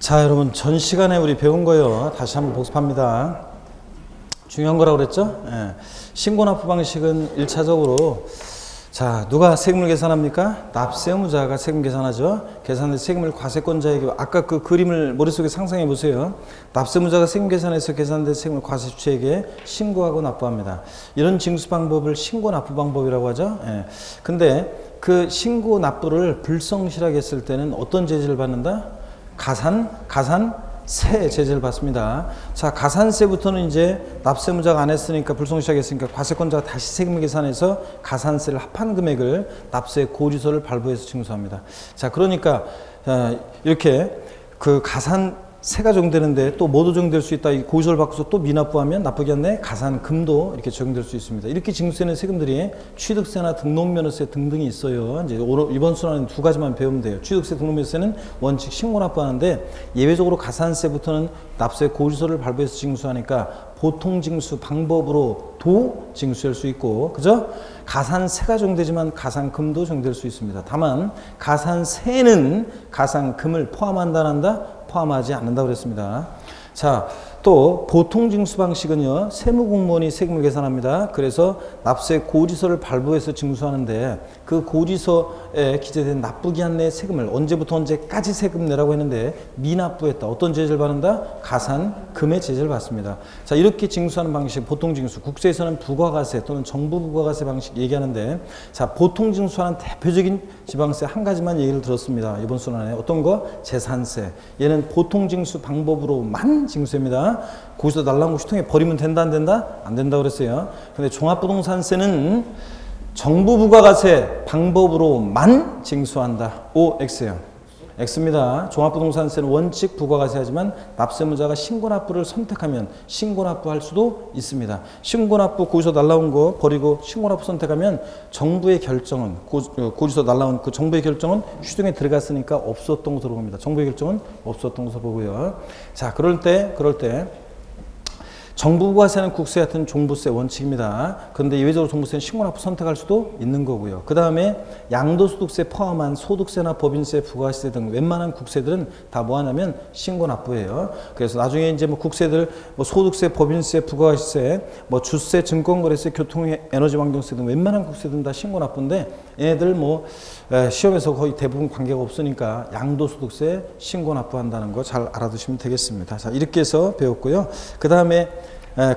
자, 여러분 전 시간에 우리 배운 거요. 다시 한번 복습합니다. 중요한 거라고 그랬죠? 예. 신고납부 방식은 1차적으로 자, 누가 세금을 계산합니까? 납세무자가 세금 계산하죠. 계산된 세금을 과세권자에게 아까 그 그림을 머릿속에 상상해 보세요. 납세무자가 세금 계산해서 계산된 세금을 과세주체에게 신고하고 납부합니다. 이런 징수 방법을 신고납부 방법이라고 하죠. 예. 근데 그 신고 납부를 불성실하게 했을 때는 어떤 제재를 받는다? 가산세 제재를 받습니다. 자, 가산세부터는 이제 납세무자가 안 했으니까 불성실하게 했으니까 과세권자가 다시 세금을 계산해서 가산세를 합한 금액을 납세 고지서를 발부해서 징수합니다. 자, 그러니까 이렇게 그 가산세가 적용되는데 또 뭐도 적용될 수 있다. 이 고지서를 바꿔서 또 미납부하면 납부기 한내 가산금도 이렇게 적용될 수 있습니다. 이렇게 징수되는 세금들이 취득세나 등록면허세 등등이 있어요. 이제 이번 순환은 두 가지만 배우면 돼요. 취득세, 등록면허세는 원칙 신고납부하는데 예외적으로 가산세부터는 납세 고지서를 발부해서 징수하니까 보통 징수 방법으로도 징수할 수 있고, 그죠? 가산세가 적용되지만 가산금도 적용될 수 있습니다. 다만 가산세는 가산금을 포함한다, 안 한다? 포함하지 않는다고 그랬습니다. 자, 또 보통 징수 방식은요, 세무공무원이 세금을 계산합니다. 그래서 납세 고지서를 발부해서 징수하는데 그 고지서에 기재된 납부기한 내 세금을 언제부터 언제까지 세금 내라고 했는데 미납부했다. 어떤 제재를 받는다? 가산금의 제재를 받습니다. 자, 이렇게 징수하는 방식 보통 징수. 국세에서는 부가가세 또는 정부 부가가세 방식 얘기하는데, 자, 보통 징수하는 대표적인 지방세 한 가지만 얘기를 들었습니다. 이번 순환에 어떤 거? 재산세. 얘는 보통 징수 방법으로만 징수입니다. 고지서 날라온 거 휴통에 버리면 된다, 안 된다? 안 된다고 그랬어요. 근데 종합부동산세는 정부 부가가세 방법으로만 징수한다. O, X예요. X입니다. 종합부동산세는 원칙 부가가세 하지만 납세무자가 신고납부를 선택하면 신고납부할 수도 있습니다. 신고납부 고지서 날라온 거 버리고 신고납부 선택하면 정부의 결정은 고지서 날라온 그 정부의 결정은 휴정에 들어갔으니까 없었던 것으로 봅니다. 정부의 결정은 없었던 것으로 보고요. 자, 그럴 때 정부 부가세는 국세 같은 종부세 원칙입니다. 그런데 예외적으로 종부세는 신고납부 선택할 수도 있는 거고요. 그 다음에 양도소득세 포함한 소득세나 법인세, 부가세 등 웬만한 국세들은 다 뭐 하냐면 신고납부예요. 그래서 나중에 이제 뭐 국세들 뭐 소득세, 법인세, 부가세, 뭐 주세, 증권거래세, 교통에너지환경세 등 웬만한 국세들은 다 신고납부인데 얘네들 뭐 시험에서 거의 대부분 관계가 없으니까 양도소득세 신고납부한다는 거 잘 알아두시면 되겠습니다. 자, 이렇게 해서 배웠고요. 그 다음에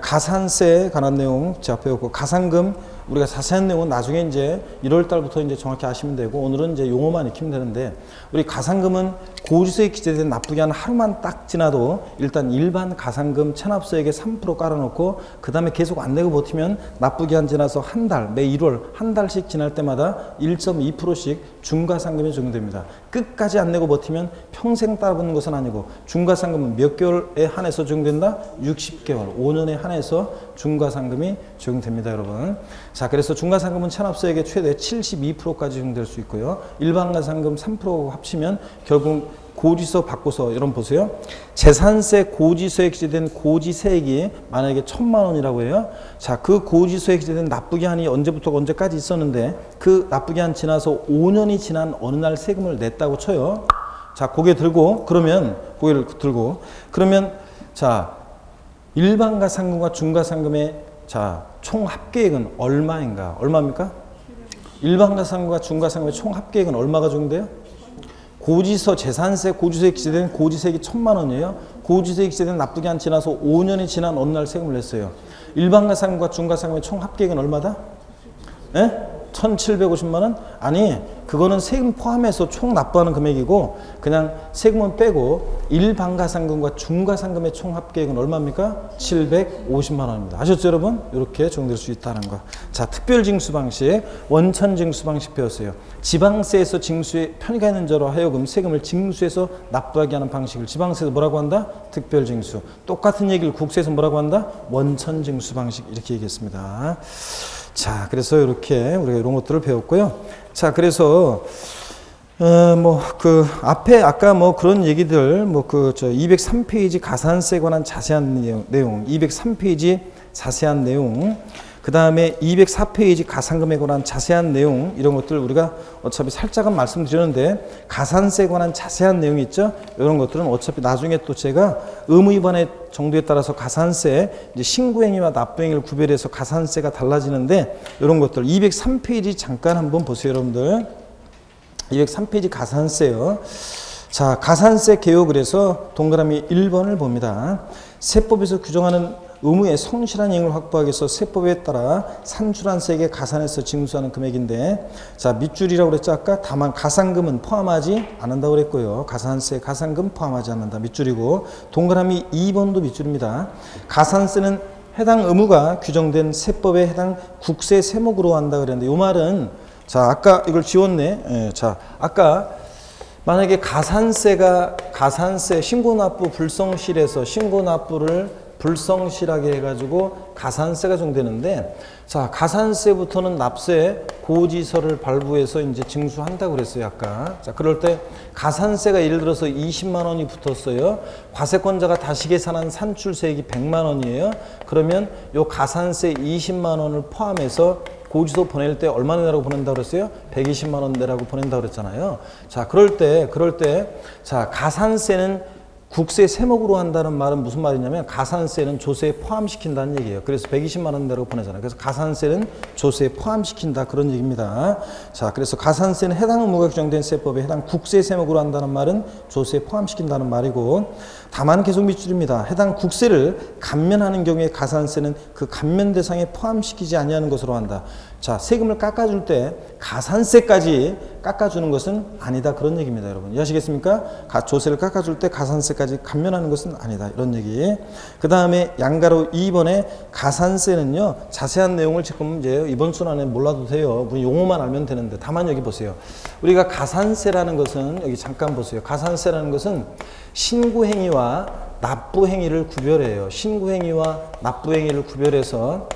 가산세에 관한 내용 제가 배웠고, 가산금 우리가 자세한 내용은 나중에 이제 1월 달부터 이제 정확히 아시면 되고, 오늘은 이제 용어만 익히면 되는데, 우리 가산금은 고지서에 기재된 납부기한 하루만 딱 지나도 일단 일반 가산금 체납서액에 3% 깔아놓고 그 다음에 계속 안 내고 버티면 납부기한 지나서 한 달, 매 1월 한 달씩 지날 때마다 1.2%씩 중과상금이 적용됩니다. 끝까지 안 내고 버티면 평생 따라붙는 것은 아니고, 중과상금은 몇 개월에 한해서 적용된다? 60개월, 5년에 한해서 중과상금이 적용됩니다, 여러분. 자, 그래서 중과상금은 체납서액의 최대 72%까지 적용될 수 있고요. 일반 가산금 3% 합치면 결국 고지서 바꿔서 여러분 보세요. 재산세 고지서에 기재된 고지세액이 만약에 1,000만 원이라고 해요. 자, 그 고지서에 기재된 납부기한이 언제부터 언제까지 있었는데 그 납부기한 지나서 5년이 지난 어느 날 세금을 냈다고 쳐요. 자, 고개를 들고 그러면 자, 일반 가산금과 중과상금의 자, 총 합계액은 얼마인가? 얼마입니까? 일반 가산금과 중과상금의 총 합계액은 얼마가 적용돼요? 고지서 재산세 고지서에 기재된 고지세액이 1,000만 원이에요. 고지서에 기재된 납부기한 지나서 5년이 지난 어느 날 세금을 냈어요. 일반 가산금과 중과상금의 총 합계액은 얼마다? 예? 1,750만 원? 아니, 그거는 세금 포함해서 총 납부하는 금액이고, 그냥 세금은 빼고 일반 가산금과 중과상금의 총 합계액은 얼마입니까? 750만 원입니다. 아셨죠, 여러분? 이렇게 적용될 수 있다는 거. 자, 특별징수 방식, 원천징수 방식 배웠어요. 지방세에서 징수에 편의가 있는 자로 하여금 세금을 징수해서 납부하게 하는 방식을 지방세에서 뭐라고 한다? 특별징수. 똑같은 얘기를 국세에서 뭐라고 한다? 원천징수 방식, 이렇게 얘기했습니다. 자, 그래서 이렇게 우리가 이런 것들을 배웠고요. 자, 그래서 뭐 그 앞에 아까 뭐 그런 얘기들 뭐 그 저 203페이지 가산세에 관한 자세한 내용 203페이지 자세한 내용 그 다음에 204페이지 가산금에 관한 자세한 내용 이런 것들 우리가 어차피 살짝은 말씀드렸는데 가산세에 관한 자세한 내용이 있죠. 이런 것들은 어차피 나중에 또 제가 의무위반의 정도에 따라서 가산세 이제 신고행위와 납부행위를 구별해서 가산세가 달라지는데 이런 것들 203페이지 잠깐 한번 보세요 여러분들. 203페이지 가산세요. 자, 가산세 개요. 그래서 동그라미 1번을 봅니다. 세법에서 규정하는 의무의 성실한 이행을 확보하기 위해서 세법에 따라 산출한 세액에 가산해서 징수하는 금액인데, 자, 밑줄이라고 그랬죠 아까. 다만 가산금은 포함하지 않는다고 그랬고요. 가산세, 가산금 포함하지 않는다. 밑줄이고, 동그라미 2번도 밑줄입니다. 가산세는 해당 의무가 규정된 세법에 해당 국세 세목으로 한다 그랬는데, 이 말은 자, 아까 이걸 지웠네. 예, 자, 아까 만약에 가산세 신고납부 불성실에서 신고납부를 불성실하게 해가지고 가산세가 정되는데, 자, 가산세부터는 납세 고지서를 발부해서 이제 징수한다고 그랬어요 아까. 자, 그럴 때 가산세가 예를 들어서 20만 원이 붙었어요. 과세권자가 다시 계산한 산출세액이 100만 원이에요. 그러면 요 가산세 20만 원을 포함해서 고지서 보낼 때 얼마 내라고 보낸다고 그랬어요? 120만 원 내라고 보낸다고 그랬잖아요. 자, 그럴 때, 자, 가산세는 국세 세목으로 한다는 말은 무슨 말이냐면 가산세는 조세에 포함시킨다는 얘기예요. 그래서 120만 원 내라고 보내잖아요. 그래서 가산세는 조세에 포함시킨다 그런 얘기입니다. 자, 그래서 가산세는 해당 의무가 규정된 세법에 해당 국세 세목으로 한다는 말은 조세에 포함시킨다는 말이고, 다만 계속 밑줄입니다. 해당 국세를 감면하는 경우에 가산세는 그 감면 대상에 포함시키지 아니하는 것으로 한다. 자, 세금을 깎아줄 때 가산세까지 깎아주는 것은 아니다 그런 얘기입니다 여러분. 이해하시겠습니까? 조세를 깎아줄 때 가산세까지 감면하는 것은 아니다 이런 얘기. 그 다음에 양가로 2번에 가산세는요, 자세한 내용을 지금 이제 이번 순환에 몰라도 돼요. 용어만 알면 되는데, 다만 여기 보세요. 우리가 가산세라는 것은 여기 잠깐 보세요. 가산세라는 것은 신고행위와 납부행위를 구별해요. 신고행위와 납부행위를 구별해서,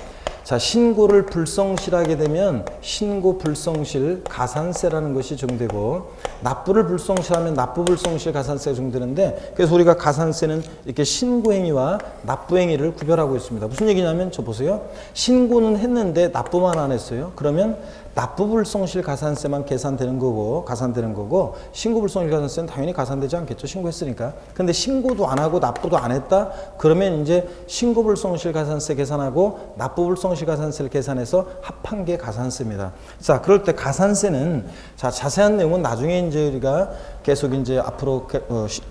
자, 신고를 불성실하게 되면 신고 불성실 가산세라는 것이 적용되고, 납부를 불성실하면 납부 불성실 가산세가 적용되는데, 그래서 우리가 가산세는 이렇게 신고행위와 납부행위를 구별하고 있습니다. 무슨 얘기냐면 저 보세요. 신고는 했는데 납부만 안 했어요. 그러면 납부 불성실 가산세만 가산되는 거고 신고 불성실 가산세는 당연히 가산되지 않겠죠. 신고했으니까. 근데 신고도 안 하고 납부도 안 했다? 그러면 이제 신고 불성실 가산세 계산하고 납부 불성실 가산세를 계산해서 합한 게 가산세입니다. 자, 그럴 때 가산세는, 자, 자세한 내용은 나중에 이제 우리가 계속 이제 앞으로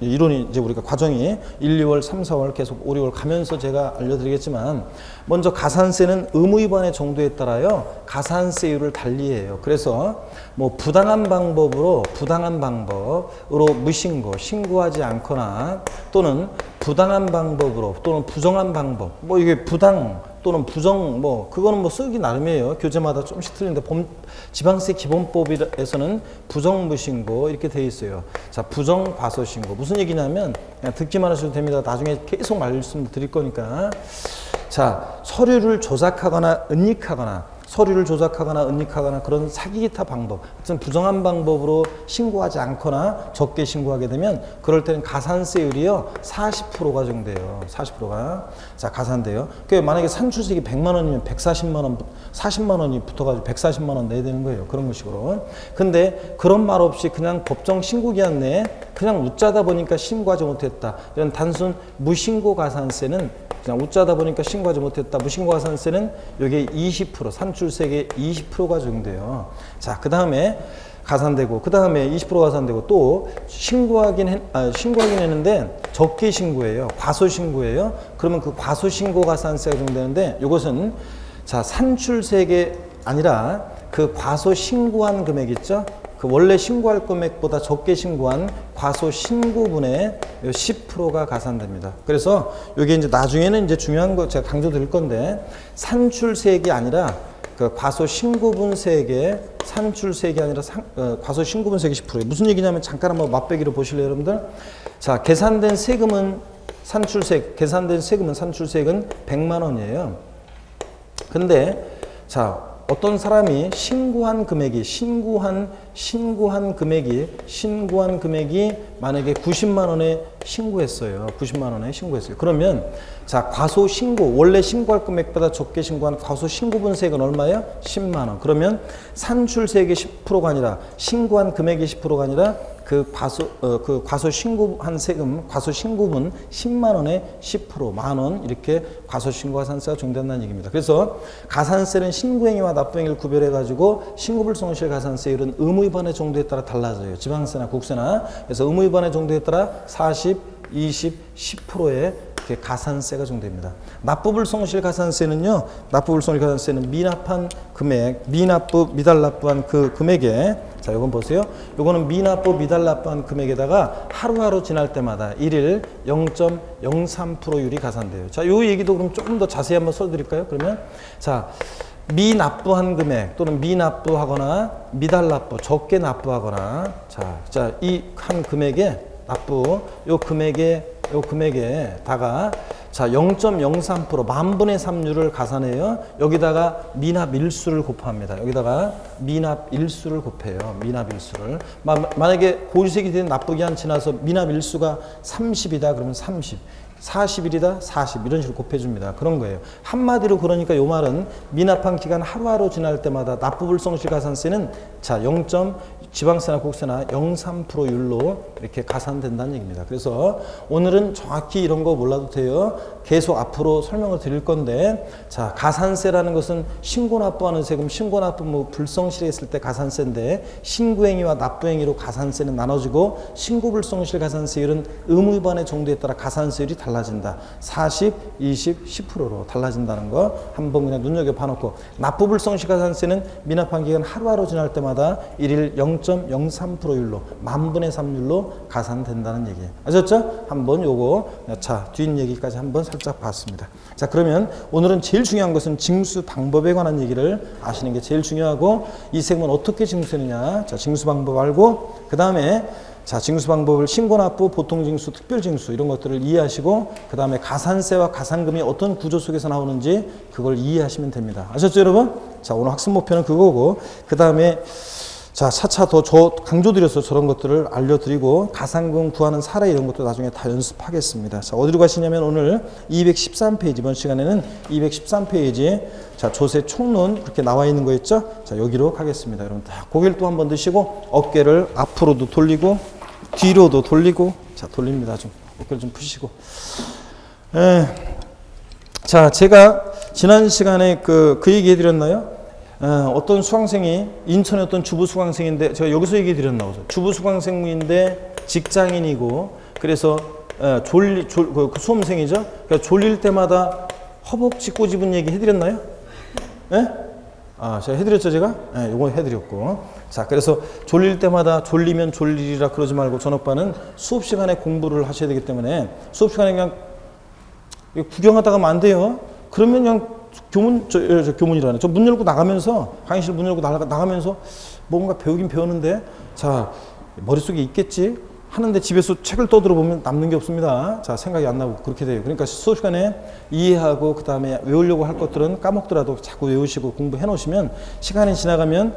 이론이 이제 우리가 과정이 1, 2월, 3, 4월 계속 5, 6월 가면서 제가 알려드리겠지만, 먼저 가산세는 의무위반의 정도에 따라요 가산세율을 달리해요. 그래서 뭐 부당한 방법으로 무신고, 신고하지 않거나, 또는 부당한 방법으로, 또는 부정한 방법, 뭐 이게 부당 또는 부정, 뭐 그거는 뭐 쓰기 나름이에요. 교재마다 조금씩 틀린데 지방세 기본법에서는 부정무신고 이렇게 돼 있어요. 자, 부정과소신고 무슨 얘기냐면 그냥 듣기만 하셔도 됩니다. 나중에 계속 말씀드릴 거니까. 자, 서류를 조작하거나 은닉하거나 그런 사기기타 방법, 하여튼 부정한 방법으로 신고하지 않거나 적게 신고하게 되면 그럴 때는 가산세율이요 40%가 정돼요. 40%가. 자, 가산돼요. 그 만약에 산출세액이 100만 원이면 140만 원, 40만 원이 붙어가지고 140만 원 내야 되는 거예요. 그런 식으로. 근데 그런 말 없이 그냥 법정 신고기한 내에 그냥 웃자다 보니까 신고하지 못했다. 이런 단순 무신고 가산세는 그냥 웃자다 보니까 신고하지 못했다. 무신고 가산세는 여기에 20%, 산출세액의 20%가 적용돼요. 자, 그 다음에 가산되고, 그 다음에 20% 가산되고, 또 신고하긴 했는데 적게 신고해요. 과소신고예요. 그러면 그 과소신고 가산세가 적용되는데, 이것은 자, 산출세액이 아니라 그 과소신고한 금액 있죠? 그 원래 신고할 금액보다 적게 신고한 과소신고분의 10%가 가산됩니다. 그래서 이게 이제 나중에는 이제 중요한 거 제가 강조드릴 건데, 산출세액이 아니라 그 과소신고분 세액의 산출세액이 아니라 과소신고분 세액이 10%예요. 무슨 얘기냐면 잠깐 한번 맛배기로 보실래요, 여러분들? 자, 계산된 세금은 산출세액은 100만 원이에요. 근데 자, 어떤 사람이 신고한 금액이 만약에 90만 원에 신고했어요. 90만 원에 신고했어요. 그러면 자, 과소 신고, 원래 신고할 금액보다 적게 신고한 과소 신고분세액은 얼마예요? 10만 원. 그러면 산출세액의 10%가 아니라 신고한 금액의 10%가 아니라 그 과소 신고한 세금, 과소 신고분 10만 원에 10%, 만 원 이렇게 과소 신고 가산세가 적용된다는 얘기입니다. 그래서 가산세는 신고행위와 납부행위를 구별해 가지고 신고불성실 가산세율은 의무위반의 정도에 따라 달라져요. 지방세나 국세나. 그래서 의무위반의 정도에 따라 40, 20, 10%의 이렇게 가산세가 적용됩니다. 납부불성실 가산세는요, 납부불성실 가산세는 미납한 금액, 미달납부한 그 금액에, 자, 요건 보세요. 요거는 미달납부한 금액에다가 하루하루 지날 때마다 1일 0.03%율이 가산돼요. 자, 요 얘기도 그럼 조금 더 자세히 한번 써드릴까요? 그러면, 자, 미납부한 금액 또는 미납부하거나 미달납부, 적게 납부하거나, 자, 이 한 금액에 요 금액에다가 자, 0.03% 만분의 3율을 가산해요. 여기다가 미납일수를 곱합니다. 여기다가 미납일수를 곱해요. 미납일수를. 만약에 고지색이 된 납부기한 지나서 미납일수가 30이다 그러면 30. 40일이다 40 이런 식으로 곱해줍니다. 그런 거예요. 한마디로 그러니까 요 말은 미납한 기간 하루하루 지날 때마다 납부불성실 가산세는 자, 지방세나 국세나 0.3%율로 이렇게 가산된다는 얘기입니다. 그래서 오늘은 정확히 이런 거 몰라도 돼요. 계속 앞으로 설명을 드릴 건데, 자, 가산세라는 것은 신고납부하는 세금, 신고납부 뭐 불성실했을 때 가산세인데, 신고행위와 납부행위로 가산세는 나눠지고, 신고불성실 가산세율은 의무위반의 정도에 따라 가산세율이 달라진다. 40, 20, 10%로 달라진다는 거 한번 그냥 눈여겨봐 놓고, 납부불성실 가산세는 미납한 기간 하루하루 지날 때마다 1일 0.03%율로 만분의 3율로 가산된다는 얘기예요. 아셨죠? 한번 요거 자, 뒷얘기까지 한번 살짝 봤습니다. 자, 그러면 오늘은 제일 중요한 것은 징수 방법에 관한 얘기를 아시는 게 제일 중요하고, 이 세금은 어떻게 징수하느냐. 자, 징수 방법 알고, 그 다음에 자, 징수 방법을 신고납부, 보통징수, 특별징수 이런 것들을 이해하시고, 그 다음에 가산세와 가산금이 어떤 구조 속에서 나오는지 그걸 이해하시면 됩니다. 아셨죠, 여러분? 자, 오늘 학습 목표는 그거고, 그 다음에 자, 차차 더 강조드려서 저런 것들을 알려드리고, 가산금 구하는 사례 이런 것도 나중에 다 연습하겠습니다. 자, 어디로 가시냐면 오늘 213페이지, 이번 시간에는 213페이지, 자, 조세 총론 그렇게 나와 있는 거 있죠? 자, 여기로 가겠습니다. 여러분, 다 고개를 또 한번 드시고, 어깨를 앞으로도 돌리고, 뒤로도 돌리고, 자, 돌립니다. 좀, 어깨를 좀 푸시고. 자, 제가 지난 시간에 그 얘기 해드렸나요? 어떤 수강생이 인천의 어떤 주부 수강생인데, 제가 여기서 얘기 드렸나 보죠. 주부 수강생인데 직장인이고, 그래서 그 수험생이죠. 그러니까 졸릴 때마다 허벅지 꼬집은 얘기 해드렸나요? 예? 아, 제가 해드렸죠, 제가? 예, 요거 해드렸고. 자, 그래서 졸릴 때마다 졸리면 졸리리라 그러지 말고, 전오빠는 수업 시간에 공부를 하셔야 되기 때문에 수업 시간에 그냥 구경하다가 하면 안 돼요. 그러면 그냥 교문이라네. 저 문 열고 나가면서, 강의실 문 열고 나가면서 뭔가 배우긴 배우는데, 자, 머릿속에 있겠지? 하는데 집에서 책을 떠들어 보면 남는 게 없습니다. 자, 생각이 안 나고 그렇게 돼요. 그러니까 수업 시간에 이해하고, 그 다음에 외우려고 할 것들은 까먹더라도 자꾸 외우시고 공부해 놓으시면, 시간이 지나가서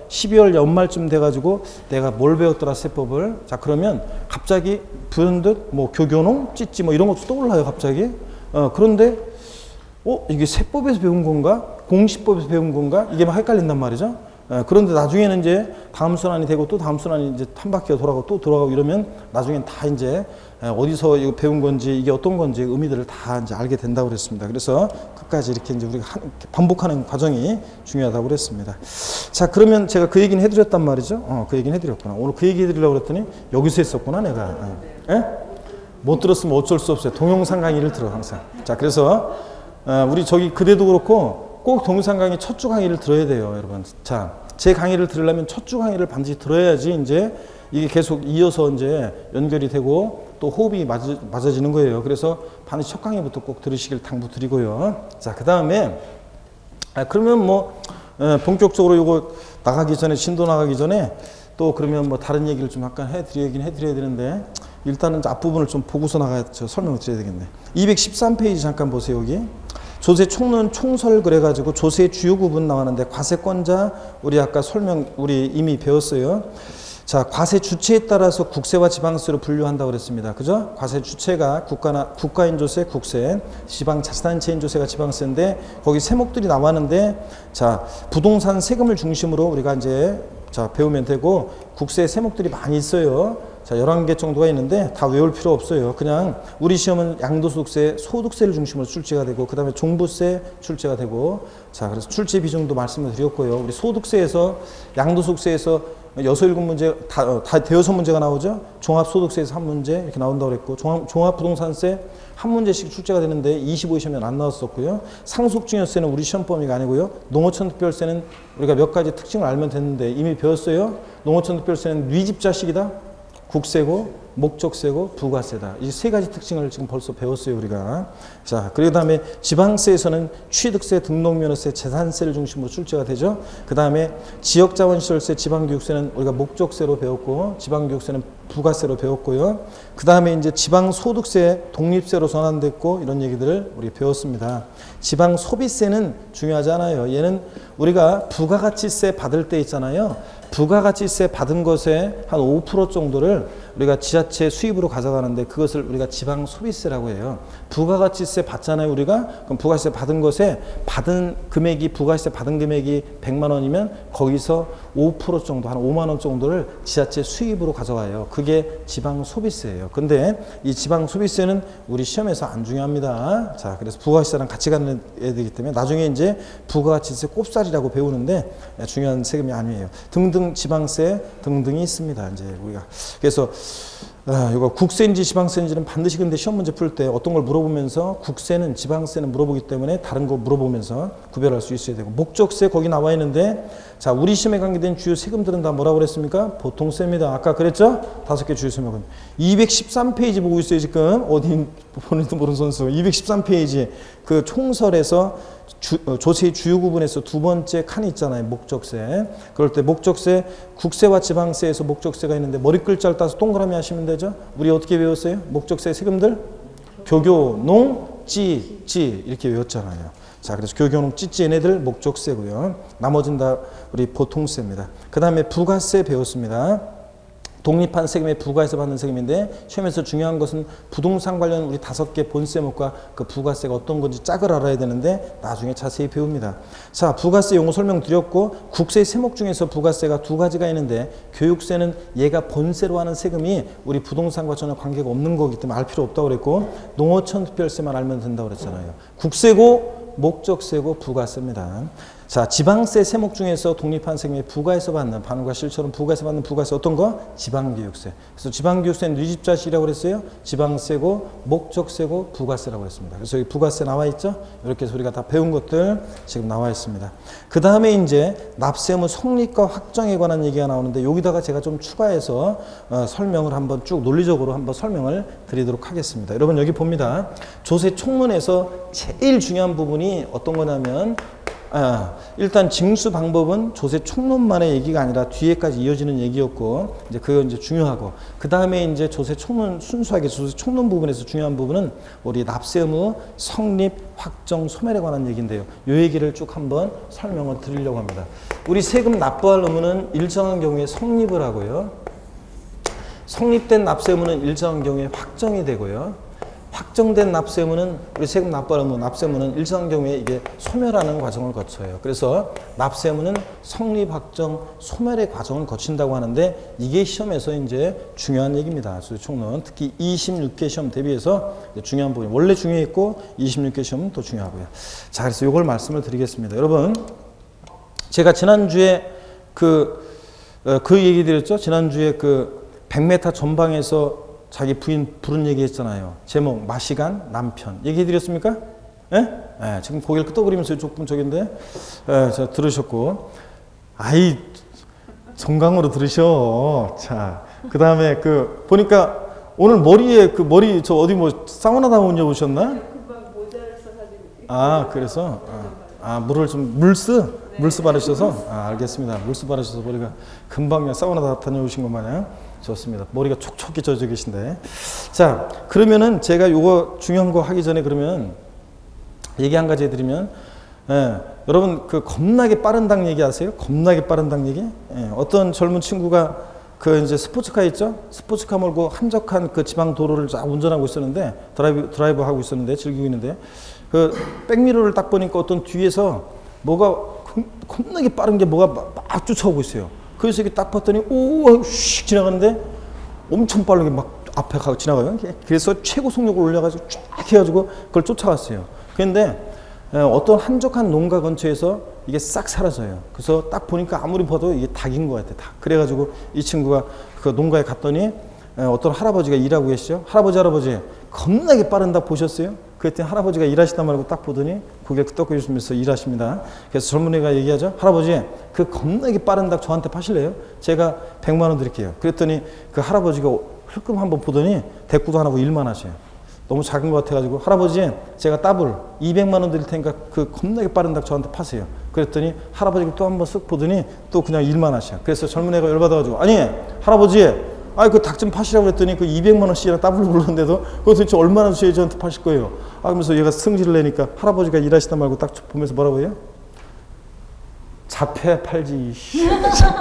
12월 연말쯤 돼가지고 내가 뭘 배웠더라, 세법을. 자, 그러면 갑자기 부른 듯 뭐 교교농, 찌찌 뭐 이런 것도 떠올라요, 갑자기. 그런데 이게 세법에서 배운 건가? 공시법에서 배운 건가? 이게 막 헷갈린단 말이죠. 그런데 나중에는 이제 다음 순환이 되고, 또 다음 순환이 이제 한 바퀴가 돌아가고 또 돌아가고 이러면 나중엔 다 이제 어디서 이거 배운 건지, 이게 어떤 건지 의미들을 다 이제 알게 된다고 그랬습니다. 그래서 끝까지 이렇게 이제 우리가 반복하는 과정이 중요하다고 그랬습니다. 자, 그러면 제가 그 얘기는 해드렸단 말이죠. 그 얘기는 해드렸구나. 오늘 그 얘기 해드리려고 그랬더니 여기서 했었구나, 내가. 못 들었으면 어쩔 수 없어요. 동영상 강의를 들어, 항상. 자, 그래서 우리 저기 그대도 그렇고 꼭 동영상 강의 첫 주 강의를 들어야 돼요, 여러분. 자, 제 강의를 들으려면 첫 주 강의를 반드시 들어야지 이제 이게 계속 이어서 이제 연결이 되고 또 호흡이 맞아지는 거예요. 그래서 반드시 첫 강의부터 꼭 들으시길 당부드리고요. 자, 그 다음에 그러면 뭐 본격적으로 이거 나가기 전에, 진도 나가기 전에 또 그러면 뭐 다른 얘기를 좀 약간 해드려야 되는데, 일단은 앞부분을 좀 보고서 설명을 드려야 되겠네. 213페이지 잠깐 보세요, 여기. 조세 총론 총설 그래가지고 조세 주요 구분 나왔는데 과세권자 우리 아까 우리 이미 배웠어요. 자, 과세 주체에 따라서 국세와 지방세로 분류한다고 그랬습니다. 그죠? 과세 주체가 국가인조세, 국세, 지방자치단체인조세가 지방세인데 거기 세목들이 나왔는데 자, 부동산 세금을 중심으로 우리가 이제 자, 배우면 되고 국세 세목들이 많이 있어요. 자, 11개 정도가 있는데 다 외울 필요 없어요. 그냥 우리 시험은 양도소득세, 소득세를 중심으로 출제가 되고 그 다음에 종부세 출제가 되고 자, 그래서 출제 비중도 말씀을 드렸고요. 우리 소득세에서 양도소득세에서 6, 7문제 다 대여섯 문제가 나오죠. 종합소득세에서 한 문제 이렇게 나온다고 그랬고 종합부동산세 한 문제씩 출제가 되는데 25시험에는 안 나왔었고요. 상속증여세는 우리 시험 범위가 아니고요. 농어촌특별세는 우리가 몇 가지 특징을 알면 됐는데 이미 배웠어요. 농어촌특별세는 뉘집자식이다. 국세고 목적세고 부가세다. 이 세 가지 특징을 지금 벌써 배웠어요, 우리가. 자, 그 다음에 지방세에서는 취득세, 등록면허세, 재산세를 중심으로 출제가 되죠. 그 다음에 지역자원시설세, 지방교육세는 우리가 목적세로 배웠고, 지방교육세는 부가세로 배웠고요. 그 다음에 이제 지방소득세, 독립세로 전환됐고, 이런 얘기들을 우리 배웠습니다. 지방소비세는 중요하지 않아요. 얘는 우리가 부가가치세 받을 때 있잖아요. 부가가치세 받은 것에 한 5% 정도를 우리가 지자체 수입으로 가져가는데 그것을 우리가 지방소비세라고 해요. 부가가치세 받잖아요, 우리가. 그럼 부가가치세 받은 것에 받은 금액이 부가가치세 받은 금액이 100만 원이면 거기서 5% 정도, 한 5만 원 정도를 지자체 수입으로 가져가요. 그게 지방소비세예요. 근데 이 지방소비세는 우리 시험에서 안 중요합니다. 자, 그래서 부가가치세랑 같이 가는 애들이기 때문에 나중에 이제 부가가치세 꼽살이라고 배우는데 중요한 세금이 아니에요. 등등 지방세 등등이 있습니다. 이제 우리가 그래서 이거 국세인지 지방세인지는 반드시 근데 시험 문제 풀 때 어떤 걸 물어보면서 국세는 지방세는 물어보기 때문에 다른 거 물어보면서 구별할 수 있어야 되고 목적세 거기 나와 있는데 자, 우리 시험에 관계된 주요 세금들은 다 뭐라고 그랬습니까? 보통세입니다. 아까 그랬죠? 5개 주요 세금은 213페이지 보고 있어요. 지금 어디 보는지도 모르는 선수 213페이지 그 총설에서 조세 주요 구분에서 두 번째 칸이 있잖아요. 목적세. 그럴 때 목적세 국세와 지방세에서 목적세가 있는데 머리 글자를 따서 동그라미 하시면 되죠. 우리 어떻게 배웠어요? 목적세 세금들 교교, 농, 찌 이렇게 외웠잖아요. 자, 그래서 교교, 농, 찌 얘네들 목적세고요. 나머지는 다 우리 보통세입니다. 그 다음에 부가세 배웠습니다. 독립한 세금에 부과해서 받는 세금인데 시험에서 중요한 것은 부동산 관련 우리 5개 본세목과 그 부가세가 어떤 건지 짝을 알아야 되는데 나중에 자세히 배웁니다. 자, 부가세 용어 설명드렸고 국세 세목 중에서 부가세가 두 가지가 있는데 교육세는 얘가 본세로 하는 세금이 우리 부동산과 전혀 관계가 없는 거기 때문에 알 필요 없다고 그랬고 농어촌 특별세만 알면 된다고 그랬잖아요. 국세고 목적세고 부가세입니다. 자, 지방세 세목 중에서 독립한 세금에 부과해서 받는 반과 실처럼 부과해서 받는 부가세 어떤 거? 지방교육세. 그래서 지방교육세는 뉘집자식이라고 그랬어요. 지방세고 목적세고 부가세라고 했습니다. 그래서 여기 부가세 나와 있죠? 이렇게 해서 우리가 다 배운 것들 지금 나와 있습니다. 그 다음에 이제 납세 의무 성립과 확정에 관한 얘기가 나오는데 여기다가 제가 좀 추가해서 설명을 한번 쭉 논리적으로 한번 설명을 드리도록 하겠습니다. 여러분 여기 봅니다. 조세 총론에서 제일 중요한 부분이 어떤 거냐면 일단 징수 방법은 조세 총론만의 얘기가 아니라 뒤에까지 이어지는 얘기였고 이제 그거 이제 중요하고 그 다음에 이제 조세 총론 순수하게 조세 총론 부분에서 중요한 부분은 우리 납세 의무 성립 확정 소멸에 관한 얘기인데요. 이 얘기를 쭉 한번 설명을 드리려고 합니다. 우리 세금 납부할 의무는 일정한 경우에 성립을 하고요. 성립된 납세 의무는 일정한 경우에 확정이 되고요. 확정된 납세 의무는 우리 세금 납부할 의무, 납세 의무는 일정한 경우에 이게 소멸하는 과정을 거쳐요. 그래서 납세 의무는 성립, 확정, 소멸의 과정을 거친다고 하는데 이게 시험에서 이제 중요한 얘기입니다. 조세 총론 특히 26개 시험 대비해서 중요한 부분이 원래 중요했고 26개 시험은 또 중요하고요. 자, 그래서 이걸 말씀을 드리겠습니다. 여러분, 제가 지난주에 그 얘기 드렸죠. 지난주에 그 100m 전방에서 자기 부인 부른 얘기 했잖아요. 제목 마시간 남편 얘기해 드렸습니까? 예? 예, 지금 고개를 끄덕거리면서 조금 저긴데 자, 들으셨고 아이 정강으로 들으셔. 자, 그 다음에 그 보니까 오늘 머리에 그 머리 저 어디 뭐 사우나 다녀 오셨나? 금방 모자를 써가지고. 아, 그래서 물을 좀 물스 바르셔서 알겠습니다. 물스 바르셔서 머리가 금방 그냥 사우나 다녀오신 것 마냥 좋습니다. 머리가 촉촉히 젖어 계신데. 자, 그러면은 제가 요거 중요한 거 하기 전에 그러면 얘기 한 가지 해드리면, 여러분 그 겁나게 빠른 당 얘기 아세요? 겁나게 빠른 당 얘기? 어떤 젊은 친구가 그 이제 스포츠카 있죠? 스포츠카 몰고 한적한 그 지방 도로를 쫙 운전하고 있었는데, 드라이브 하고 있었는데, 즐기고 있는데, 그 백미러를 딱 보니까 어떤 뒤에서 뭐가 겁나게 빠른 게 뭐가 막 쫓아오고 있어요. 그래서 이렇게 딱 봤더니 오, 슉 지나가는데 엄청 빠르게 막 앞에 가고 지나가요. 그래서 최고 속력을 올려가지고 쫙 해가지고 그걸 쫓아갔어요. 그런데 어떤 한적한 농가 근처에서 이게 싹 사라져요. 그래서 딱 보니까 아무리 봐도 이게 닭인 것 같아, 닭. 그래가지고 이 친구가 그 농가에 갔더니 어떤 할아버지가 일하고 계시죠. 할아버지 겁나게 빠른 닭 보셨어요? 그랬더니 할아버지가 일하시다 말고 딱 보더니 고개를 끄덕거리시면서 일하십니다. 그래서 젊은 애가 얘기하죠. 할아버지, 그 겁나게 빠른 닭 저한테 파실래요? 제가 100만 원 드릴게요. 그랬더니 그 할아버지가 흘끔 한번 보더니 대꾸도 안 하고 일만 하셔요. 너무 작은 것 같아가지고, 할아버지 제가 더블 200만 원 드릴 테니까 그 겁나게 빠른 닭 저한테 파세요. 그랬더니 할아버지가 또 한번 쓱 보더니 또 그냥 일만 하셔요. 그래서 젊은 애가 열받아가지고, 아니 할아버지, 그 닭 좀 파시라고 그랬더니 그 200만 원씩이나 더블로 불렀는데도 그거 도대체 얼마나 주셔야 저한테 파실 거예요? 그러면서 얘가 승질을 내니까 할아버지가 일하시다 말고 딱 보면서 뭐라고 해요? 잡혀야 팔지.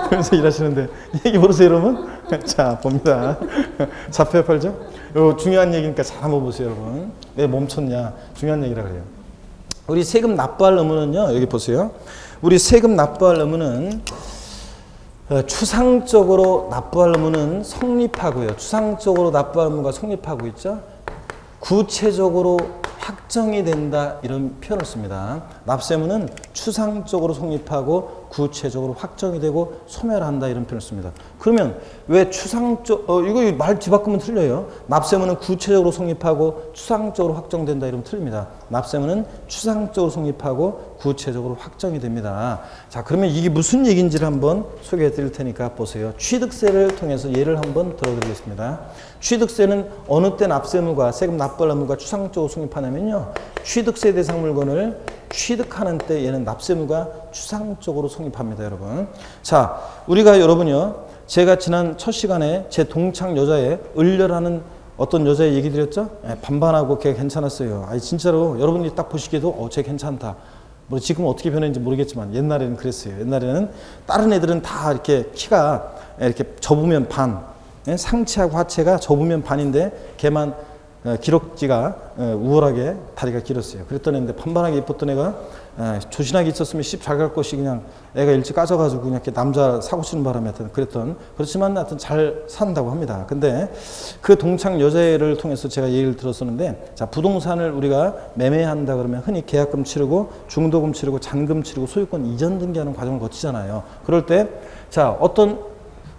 그러면서 일하시는데, 얘기 모르세요 여러분? 자, 봅니다. 잡혀야 팔죠? 요 중요한 얘기니까 잘 한번 보세요 여러분. 왜 멈췄냐, 중요한 얘기라 그래요. 우리 세금 납부할 의무는요, 여기 보세요. 우리 세금 납부할 의무는 추상적으로 납부할 의무는 성립하고요. 추상적으로 납부할 의무가 성립하고 있죠. 구체적으로 확정이 된다, 이런 표현을 씁니다. 납세 의무는 추상적으로 성립하고 구체적으로 확정이 되고 소멸한다, 이런 표현을 씁니다. 그러면 왜 추상적, 이거 말 뒤바꾸면 틀려요. 납세 의무는 구체적으로 성립하고 추상적으로 확정된다, 이러면 틀립니다. 납세 의무는 추상적으로 성립하고 구체적으로 확정이 됩니다. 자, 그러면 이게 무슨 얘기인지를 한번 소개해 드릴 테니까 보세요. 취득세를 통해서 예를 한번 들어드리겠습니다. 취득세는 어느 때 납세 의무가, 세금 납부할 의무가 추상적으로 성립하냐면요, 취득세 대상 물건을 취득하는 때 얘는 납세 의무가 추상적으로 성립합니다, 여러분. 자, 우리가 여러분요, 제가 지난 첫 시간에 제 동창 여자애, 을려라는 어떤 여자애 얘기 드렸죠? 반반하고 걔 괜찮았어요. 아니 진짜로 여러분이 딱 보시기에도 쟤 괜찮다. 뭐 지금 어떻게 변했는지 모르겠지만 옛날에는 그랬어요. 옛날에는 다른 애들은 다 이렇게 키가 이렇게 접으면 반, 상체하고 하체가 접으면 반인데 걔만 기럭지가 우월하게 다리가 길었어요. 그랬던 애인데 반반하게 예뻤던 애가 조신하게 있었으면 씹 잘 갈 것이 그냥 애가 일찍 까져가지고 그냥 이렇게 남자 사고 치는 바람에 하여튼 그랬던, 그렇지만 하여튼 잘 산다고 합니다. 근데 그 동창 여자애를 통해서 제가 얘기를 들었었는데, 자, 부동산을 우리가 매매한다 그러면 흔히 계약금 치르고 중도금 치르고 잔금 치르고 소유권 이전 등기하는 과정을 거치잖아요. 그럴 때, 자, 어떤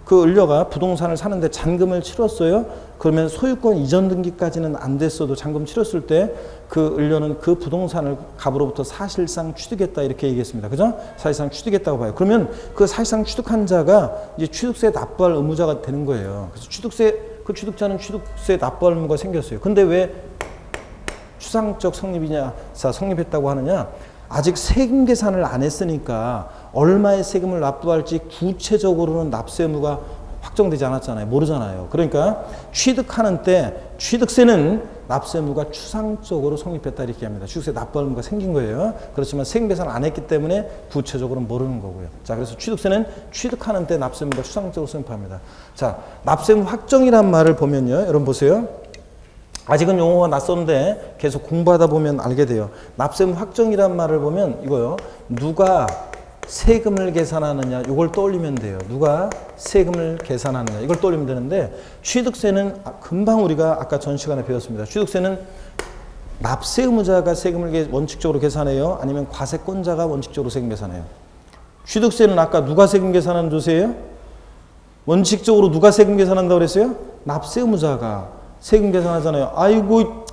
그 을려가 부동산을 사는데 잔금을 치렀어요. 그러면 소유권 이전 등기까지는 안 됐어도 잔금 치렀을 때 그 을려는 그 부동산을 갑으로부터 사실상 취득했다, 이렇게 얘기했습니다. 그죠? 사실상 취득했다고 봐요. 그러면 그 사실상 취득한 자가 이제 취득세 납부할 의무자가 되는 거예요. 그래서 그 취득자는 취득세 납부할 의무가 생겼어요. 근데 왜 추상적 성립했다고 하느냐? 아직 세금 계산을 안 했으니까 얼마의 세금을 납부할지 구체적으로는 납세 의무가 확정되지 않았잖아요. 모르잖아요. 그러니까 취득하는 때 취득세는 납세 의무가 추상적으로 성립했다, 이렇게 합니다. 취득세 납부할 의무가 생긴 거예요. 그렇지만 세금 계산을 안 했기 때문에 구체적으로는 모르는 거고요. 자, 그래서 취득세는 취득하는 때 납세 의무가 추상적으로 성립합니다. 자, 납세 의무 확정이란 말을 보면요, 여러분 보세요. 아직은 용어가 낯선데 계속 공부하다 보면 알게 돼요. 납세 의무 확정이란 말을 보면 이거요, 누가 세금을 계산하느냐, 이걸 떠올리면 돼요. 누가 세금을 계산하느냐, 이걸 떠올리면 되는데, 취득세는 금방 우리가 아까 전 시간에 배웠습니다. 취득세는 납세 의무자가 세금을 원칙적으로 계산해요? 아니면 과세권자가 원칙적으로 세금 계산해요? 취득세는 아까 누가 세금 계산하는 조세예요? 원칙적으로 누가 세금 계산한다고 그랬어요? 납세 의무자가 세금 계산하잖아요. 아이고,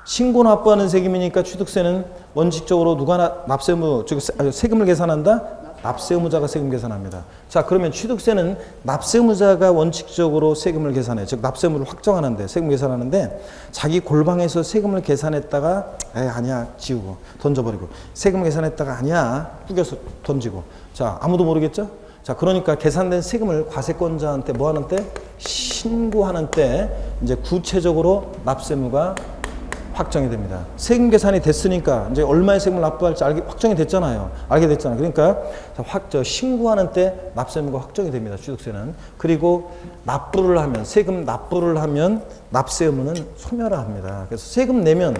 신고 납부하는 세금이니까 취득세는 원칙적으로 누가 납세 의무, 즉 세금을 계산한다? 납세 의무자가 세금 계산합니다. 자, 그러면 취득세는 납세 의무자가 원칙적으로 세금을 계산해. 즉 납세 의무를 확정하는데, 세금 계산하는데, 자기 골방에서 세금을 계산했다가 아니야 지우고 던져버리고, 세금 계산했다가 아니야 꾸겨서 던지고. 자, 아무도 모르겠죠? 자, 그러니까 계산된 세금을 과세권자한테 뭐 하는 때? 신고하는 때 이제 구체적으로 납세 의무가 확정이 됩니다. 세금 계산이 됐으니까 이제 얼마의 세금을 납부할지 확정이 됐잖아요. 알게 됐잖아요. 그러니까 신고하는 때 납세 의무가 확정이 됩니다. 취득세는. 그리고 납부를 하면 세금 납부를 하면 납세 의무는 소멸합니다. 그래서 세금 내면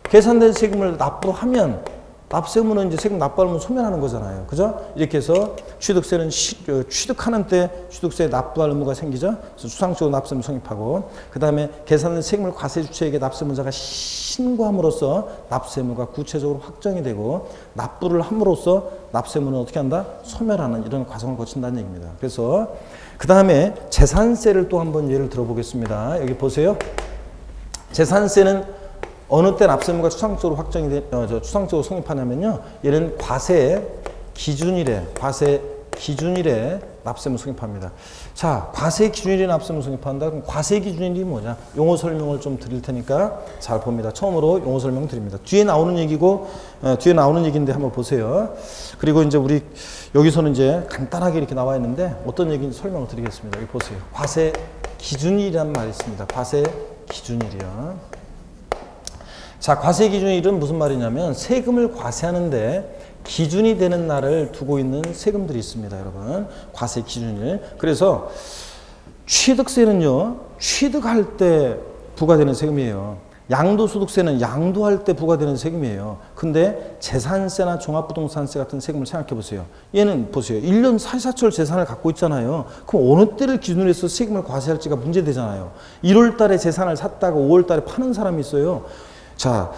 계산된 세금을 납부하면 납세 의무는 이제 세금 납부하면 소멸하는 거잖아요. 그죠? 이렇게 해서 취득세는 취득하는 때 취득세 납부할 의무가 생기죠. 그래서 추상적으로 납세 의무 성립하고, 그 다음에 계산된 세금을 과세 주체에게 납세 의무자가 신고함으로써 납세 의무가 구체적으로 확정이 되고, 납부를 함으로써 납세 의무는 어떻게 한다? 소멸하는 이런 과정을 거친다는 얘기입니다. 그래서 그 다음에 재산세를 또 한번 예를 들어보겠습니다. 여기 보세요. 재산세는 어느 때 납세 의무가 추상적으로 확정이 추상적으로 성립하냐면요. 얘는 과세 기준일에 납세 의무 성립합니다. 자, 과세 기준일에 납세 의무 성립한다. 그럼 과세 기준일이 뭐냐? 용어 설명을 좀 드릴 테니까 잘 봅니다. 처음으로 용어 설명 드립니다. 뒤에 나오는 얘기고, 뒤에 나오는 얘기인데 한번 보세요. 그리고 이제 우리 여기서는 이제 간단하게 이렇게 나와 있는데 어떤 얘기인지 설명을 드리겠습니다. 여기 보세요. 과세 기준일이란 말이 있습니다. 과세 기준일이요. 자, 과세 기준일은 무슨 말이냐면 세금을 과세하는데 기준이 되는 날을 두고 있는 세금들이 있습니다, 여러분. 과세 기준일. 그래서 취득세는요, 취득할 때 부과되는 세금이에요. 양도소득세는 양도할 때 부과되는 세금이에요. 근데 재산세나 종합부동산세 같은 세금을 생각해 보세요. 얘는 보세요. 1년 사시사철 재산을 갖고 있잖아요. 그럼 어느 때를 기준으로 해서 세금을 과세할지가 문제되잖아요. 1월 달에 재산을 샀다가 5월 달에 파는 사람이 있어요. 자,